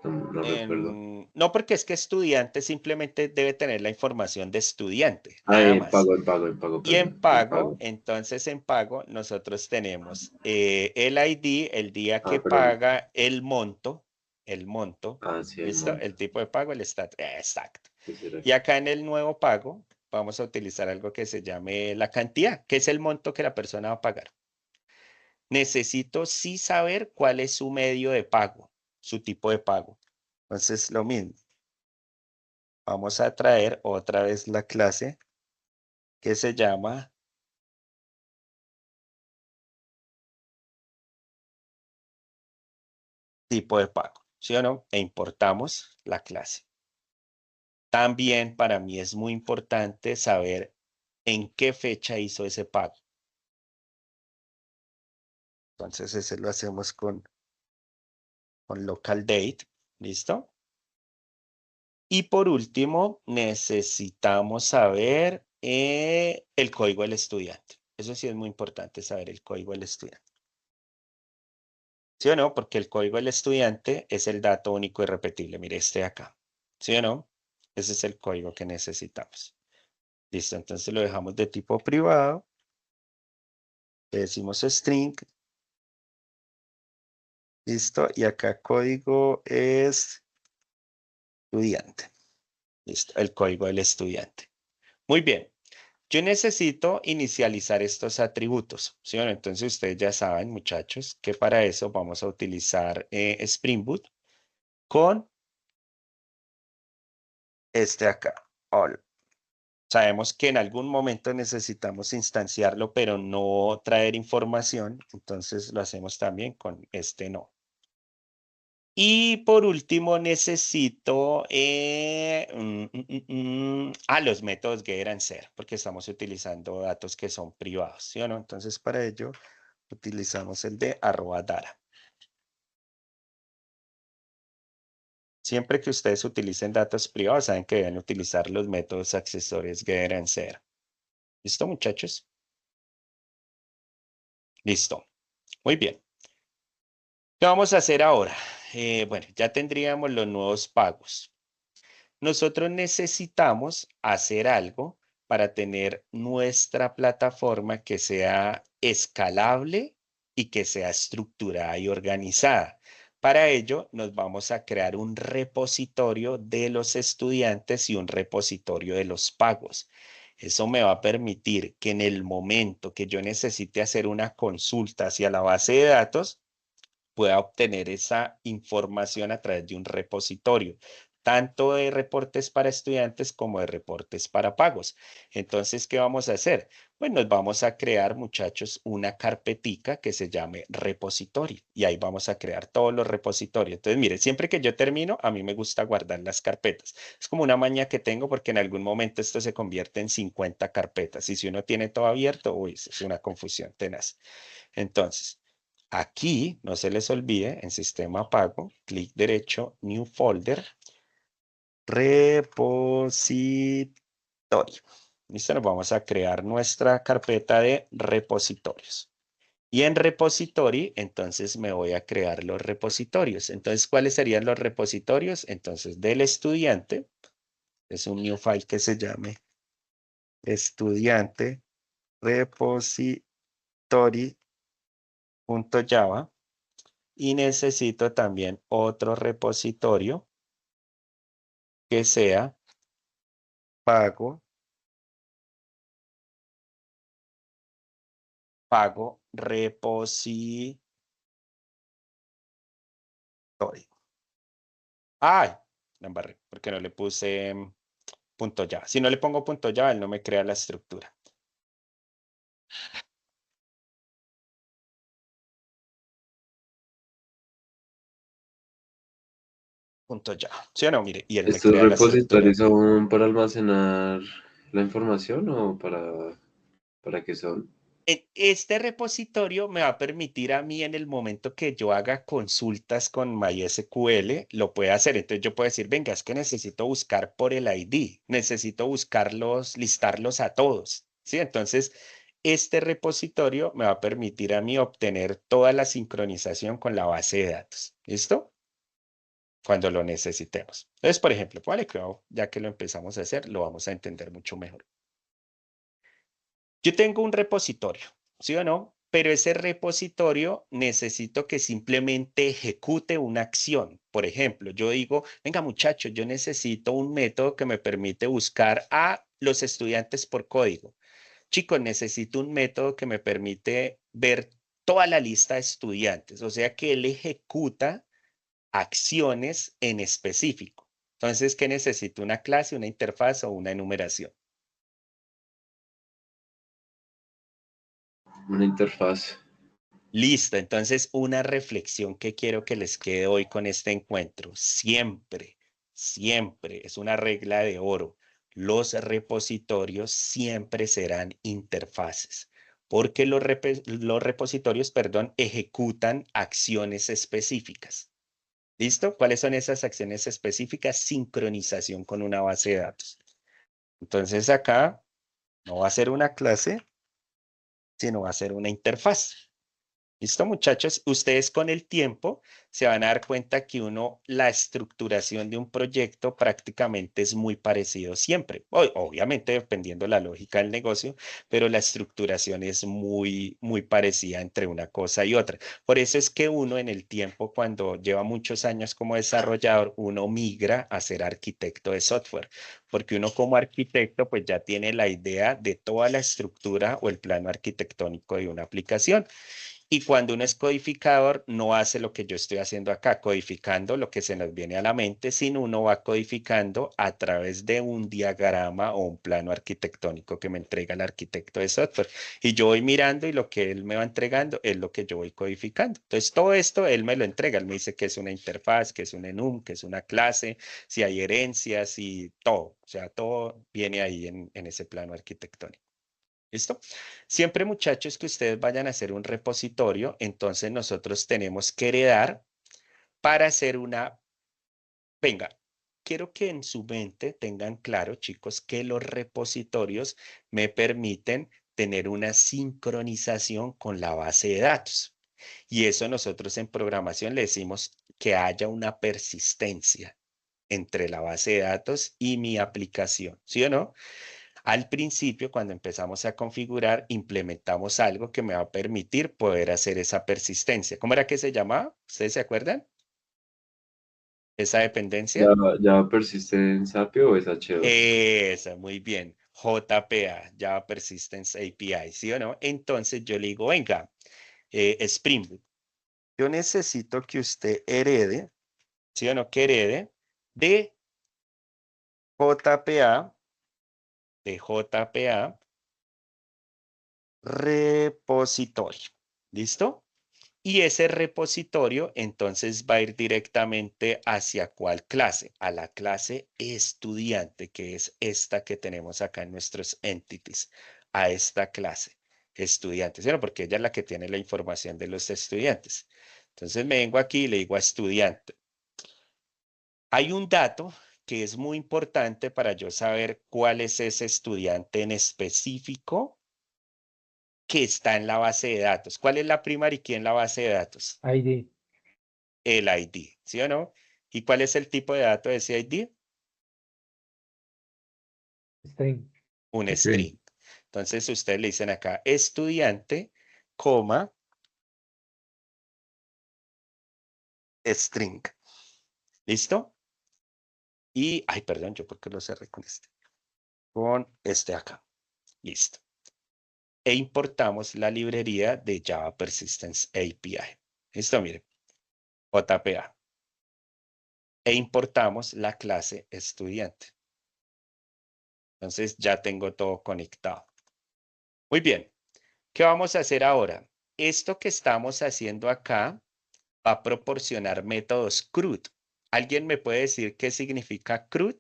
No recuerdo. No, porque es que estudiante simplemente debe tener la información de estudiante. Ah, nada en más. pago. Y Perdón, en pago, entonces en pago nosotros tenemos el ID, el día que paga, el monto, sí, ¿listo? El tipo de pago, el estatus. Exacto. Y acá en el nuevo pago vamos a utilizar algo que se llame la cantidad, que es el monto que la persona va a pagar. necesito sí saber cuál es su medio de pago, su tipo de pago. Entonces, lo mismo. Vamos a traer otra vez la clase que se llama tipo de pago, ¿sí o no? E importamos la clase. También para mí es muy importante saber en qué fecha hizo ese pago. Entonces ese lo hacemos con local date, ¿listo? Y por último, necesitamos saber el código del estudiante. Eso sí es muy importante saber el código del estudiante. ¿Sí o no? Porque el código del estudiante es el dato único y repetible. Mire este de acá. ¿Sí o no? Ese es el código que necesitamos. Listo, entonces lo dejamos de tipo privado. Le decimos string. Listo, y acá código es estudiante. Listo, el código del estudiante. Muy bien. Yo necesito inicializar estos atributos, ¿sí? Bueno, entonces ustedes ya saben, muchachos, que para eso vamos a utilizar Spring Boot con este acá, all. Sabemos que en algún momento necesitamos instanciarlo, pero no traer información, entonces lo hacemos también con este no. Y por último necesito los métodos get and ser, porque estamos utilizando datos que son privados, ¿sí o no? Entonces para ello utilizamos el de @data. Siempre que ustedes utilicen datos privados, saben que deben utilizar los métodos accesorios get and ser. ¿Listo, muchachos? Listo. Muy bien. ¿Qué vamos a hacer ahora? Bueno, ya tendríamos los nuevos pagos. Nosotros necesitamos hacer algo para tener nuestra plataforma que sea escalable y que sea estructurada y organizada. Para ello, nos vamos a crear un repositorio de los estudiantes y un repositorio de los pagos. Eso me va a permitir que en el momento que yo necesite hacer una consulta hacia la base de datos, pueda obtener esa información a través de un repositorio, tanto de reportes para estudiantes como de reportes para pagos. Entonces, ¿qué vamos a hacer? Pues nos vamos a crear, muchachos, una carpetica que se llame repositorio y ahí vamos a crear todos los repositorios. Entonces, mire, siempre que yo termino, a mí me gusta guardar las carpetas. Es como una maña que tengo porque en algún momento esto se convierte en 50 carpetas y si uno tiene todo abierto, uy, es una confusión tenaz. Entonces, aquí, no se les olvide, en sistema pago, clic derecho, new folder, repositorio. Listo, nos vamos a crear nuestra carpeta de repositorios. Y en repository, entonces me voy a crear los repositorios. Entonces, ¿cuáles serían los repositorios? Entonces, del estudiante, es un new file que se llame estudiante repository.java. Y necesito también otro repositorio que sea pago repositorio. Ay, la embarré, porque no le puse punto .java. Si no le pongo punto .java, él no me crea la estructura. Punto .java. ¿Sí o no? Mire, y él me ¿Estos crea la estructura. repositorios son para almacenar la información o para qué son? Este repositorio me va a permitir a mí en el momento que yo haga consultas con MySQL, lo puede hacer. Entonces yo puedo decir, venga, es que necesito buscar por el ID, necesito buscarlos, listarlos a todos. ¿Sí? Entonces, este repositorio me va a permitir a mí obtener toda la sincronización con la base de datos. ¿Listo? Cuando lo necesitemos. Entonces, por ejemplo, vale, ya que lo empezamos a hacer, lo vamos a entender mucho mejor. Yo tengo un repositorio, ¿sí o no? Pero ese repositorio necesito que simplemente ejecute una acción. Por ejemplo, yo digo, venga muchachos, yo necesito un método que me permite buscar a los estudiantes por código. Chicos, necesito un método que me permite ver toda la lista de estudiantes, o sea que él ejecuta acciones en específico. Entonces, ¿qué necesita? ¿Una clase, una interfaz o una enumeración? Una interfaz. Listo, entonces una reflexión que quiero que les quede hoy con este encuentro. Siempre, siempre, es una regla de oro. Los repositorios siempre serán interfaces, porque los repositorios, perdón, ejecutan acciones específicas. ¿Listo? ¿Cuáles son esas acciones específicas? Sincronización con una base de datos. Entonces acá no va a ser una clase, sino va a ser una interfaz. ¿Listo, muchachos? Ustedes con el tiempo se van a dar cuenta que la estructuración de un proyecto prácticamente es muy parecido siempre. Obviamente dependiendo de la lógica del negocio, pero la estructuración es muy, muy parecida entre una cosa y otra. Por eso es que uno en el tiempo, cuando lleva muchos años como desarrollador, uno migra a ser arquitecto de software, porque uno como arquitecto pues ya tiene la idea de toda la estructura o el plano arquitectónico de una aplicación. Y cuando uno es codificador, no hace lo que yo estoy haciendo acá, codificando lo que se nos viene a la mente, sino uno va codificando a través de un diagrama o un plano arquitectónico que me entrega el arquitecto de software. Y yo voy mirando y lo que él me va entregando es lo que yo voy codificando. Entonces, todo esto él me lo entrega. Él me dice que es una interfaz, que es un enum, que es una clase, si hay herencias y todo. O sea, todo viene ahí en ese plano arquitectónico. ¿Listo? Siempre, muchachos, que ustedes vayan a hacer un repositorio, entonces nosotros tenemos que heredar para hacer una... Venga, quiero que en su mente tengan claro, chicos, que los repositorios me permiten tener una sincronización con la base de datos. Y eso nosotros en programación le decimos que haya una persistencia entre la base de datos y mi aplicación, ¿sí o no? Al principio, cuando empezamos a configurar, implementamos algo que me va a permitir poder hacer esa persistencia. ¿Cómo era que se llamaba? ¿Ustedes se acuerdan? Esa dependencia. ¿Ya persiste en Sapio o es H2? Esa, muy bien. JPA, Java Persistence API, ¿sí o no? Entonces yo le digo, venga, Spring Boot, yo necesito que usted herede, ¿sí o no? Que herede de JPA, repositorio. ¿Listo? Y ese repositorio entonces va a ir directamente hacia ¿cuál clase? A la clase estudiante, que es esta que tenemos acá en nuestros entities, a esta clase estudiante, ¿sí? Porque ella es la que tiene la información de los estudiantes. Entonces me vengo aquí y le digo a estudiante. Hay un dato que es muy importante para yo saber cuál es ese estudiante en específico que está en la base de datos. ¿Cuál es la primary key en la base de datos? ID. El ID, ¿sí o no? ¿Y cuál es el tipo de dato de ese ID? String. Un string. Entonces ustedes le dicen acá estudiante, coma, string. ¿Listo? Y, ay, perdón, yo porque lo cerré con este. Con este acá. Listo. E importamos la librería de Java Persistence API. ¿Listo? Miren. JPA. E importamos la clase estudiante. Entonces ya tengo todo conectado. Muy bien. ¿Qué vamos a hacer ahora? Esto que estamos haciendo acá va a proporcionar métodos CRUD. ¿Alguien me puede decir qué significa CRUD?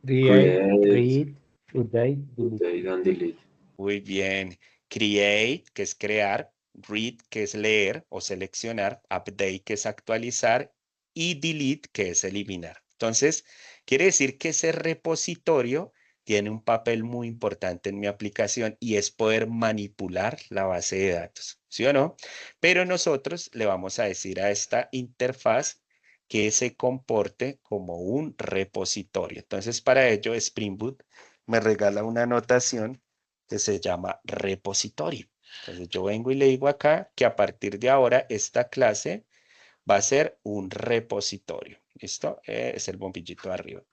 Create, Create, read, update, delete. update and delete. Muy bien. Create, que es crear. Read, que es leer o seleccionar. Update, que es actualizar. Y delete, que es eliminar. Entonces, quiere decir que ese repositorio tiene un papel muy importante en mi aplicación y es poder manipular la base de datos, ¿sí o no? Pero nosotros le vamos a decir a esta interfaz que se comporte como un repositorio. Entonces, para ello, Spring Boot me regala una anotación que se llama repositorio. Entonces, yo vengo y le digo acá que a partir de ahora esta clase va a ser un repositorio. ¿Listo? Es el bombillito de arriba,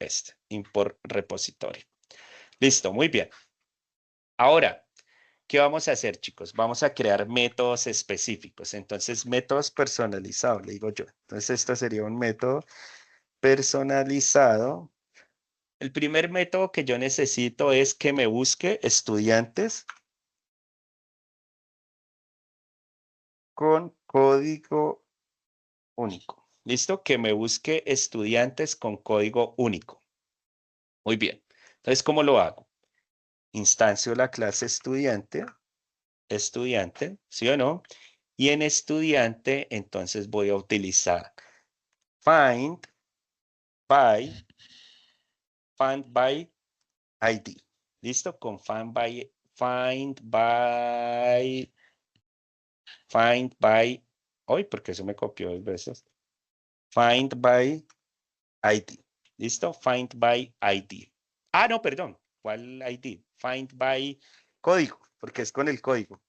import repositorio. Listo, muy bien. Ahora, ¿qué vamos a hacer, chicos? Vamos a crear métodos específicos. Entonces, métodos personalizados, le digo yo. Entonces, esto sería un método personalizado. El primer método que yo necesito es que me busque estudiantes con código único. ¿Listo? Que me busque estudiantes con código único. Muy bien. Entonces, ¿cómo lo hago? Instancio la clase estudiante, ¿sí o no? Y en estudiante, entonces voy a utilizar find by ID. ¿Listo? Con find by, hoy porque eso me copió 2 veces. Find by ID. ¿Listo? Find by ID. Ah, no, perdón. ¿Cuál ID? Find by código, porque es con el código.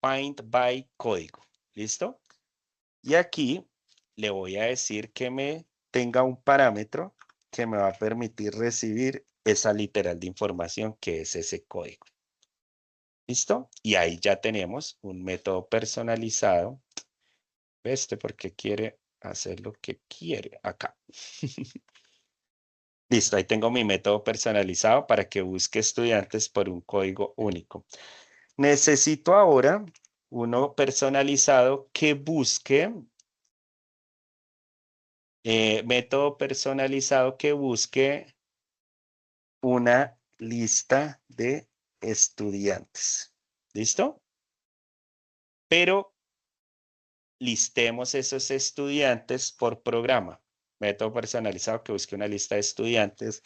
Find by código. ¿Listo? Y aquí le voy a decir que me tenga un parámetro que me va a permitir recibir esa literal de información que es ese código. ¿Listo? Y ahí ya tenemos un método personalizado. Porque quiere hacer lo que quiere acá. Listo, ahí tengo mi método personalizado para que busque estudiantes por un código único. Necesito ahora uno personalizado que busque, método personalizado que busque una lista de estudiantes. ¿Listo? Pero listemos esos estudiantes por programa. Método personalizado que busque una lista de estudiantes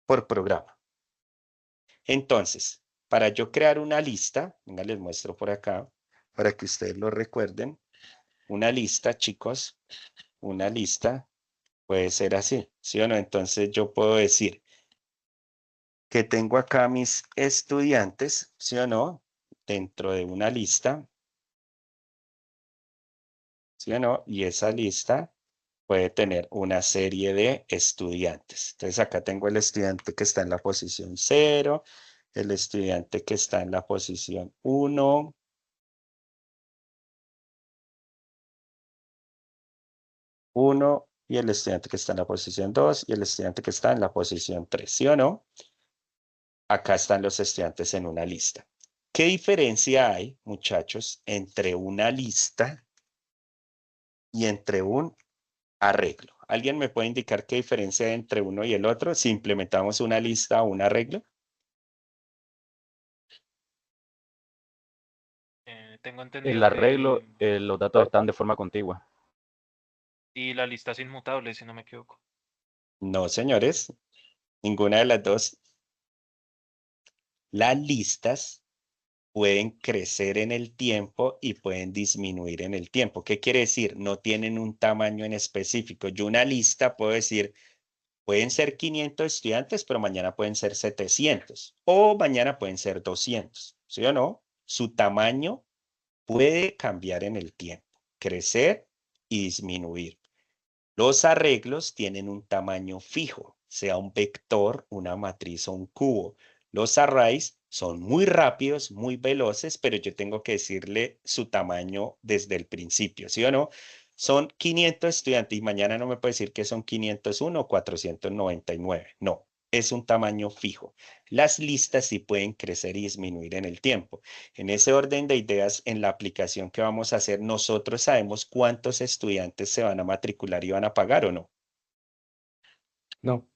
por programa. Entonces, para yo crear una lista, venga, les muestro por acá, para que ustedes lo recuerden. Una lista, chicos, una lista puede ser así, ¿sí o no? Entonces yo puedo decir que tengo acá mis estudiantes, ¿sí o no? Dentro de una lista, ¿sí o no? Y esa lista puede tener una serie de estudiantes. Entonces acá tengo el estudiante que está en la posición 0, el estudiante que está en la posición 1, y el estudiante que está en la posición 2 y el estudiante que está en la posición 3, ¿sí o no? Acá están los estudiantes en una lista. ¿Qué diferencia hay, muchachos, entre una lista y entre un arreglo? ¿Alguien me puede indicar qué diferencia hay entre uno y el otro si implementamos una lista o un arreglo? Tengo El entendido arreglo, que los datos están de forma contigua. y la lista es inmutable, si no me equivoco. No, señores, ninguna de las dos. Las listas pueden crecer en el tiempo y pueden disminuir en el tiempo. ¿Qué quiere decir? No tienen un tamaño en específico. Yo una lista puedo decir, pueden ser 500 estudiantes, pero mañana pueden ser 700 o mañana pueden ser 200, ¿sí o no? Su tamaño puede cambiar en el tiempo, crecer y disminuir. Los arreglos tienen un tamaño fijo, sea un vector, una matriz o un cubo. Los arrays son muy rápidos, muy veloces, pero yo tengo que decirle su tamaño desde el principio, ¿sí o no? Son 500 estudiantes y mañana no me puede decir que son 501 o 499. No, es un tamaño fijo. Las listas sí pueden crecer y disminuir en el tiempo. En ese orden de ideas, en la aplicación que vamos a hacer, nosotros sabemos cuántos estudiantes se van a matricular y van a pagar o no. No.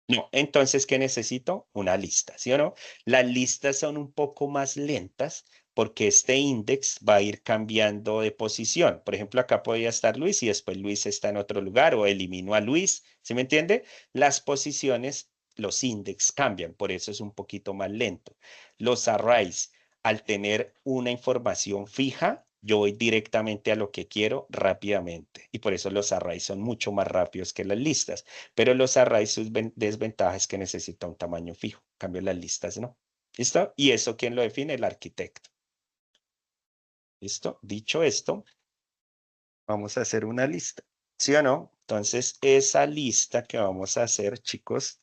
No, entonces, ¿qué necesito? Una lista, ¿sí o no? Las listas son un poco más lentas porque este index va a ir cambiando de posición. Por ejemplo, acá podría estar Luis y después Luis está en otro lugar o elimino a Luis, ¿sí me entiende? Las posiciones, los index cambian, por eso es un poquito más lento. Los arrays, al tener una información fija, yo voy directamente a lo que quiero rápidamente y por eso los arrays son mucho más rápidos que las listas. Pero los arrays, sus desventajas es que necesita un tamaño fijo. En cambio, las listas no. ¿Listo? ¿Y eso quién lo define? El arquitecto. ¿Listo? Dicho esto, vamos a hacer una lista. ¿Sí o no? Entonces, esa lista que vamos a hacer, chicos,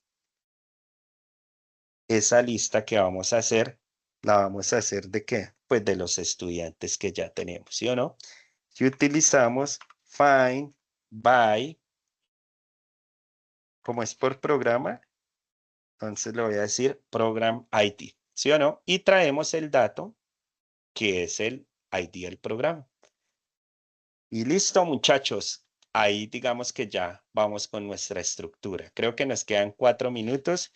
esa lista que vamos a hacer, la vamos a hacer ¿de qué? Pues de los estudiantes que ya tenemos, ¿sí o no? Si utilizamos find by, como es por programa, entonces le voy a decir program ID, ¿sí o no? Y traemos el dato que es el ID del programa. Y listo, muchachos. Ahí digamos que ya vamos con nuestra estructura. Creo que nos quedan 4 minutos.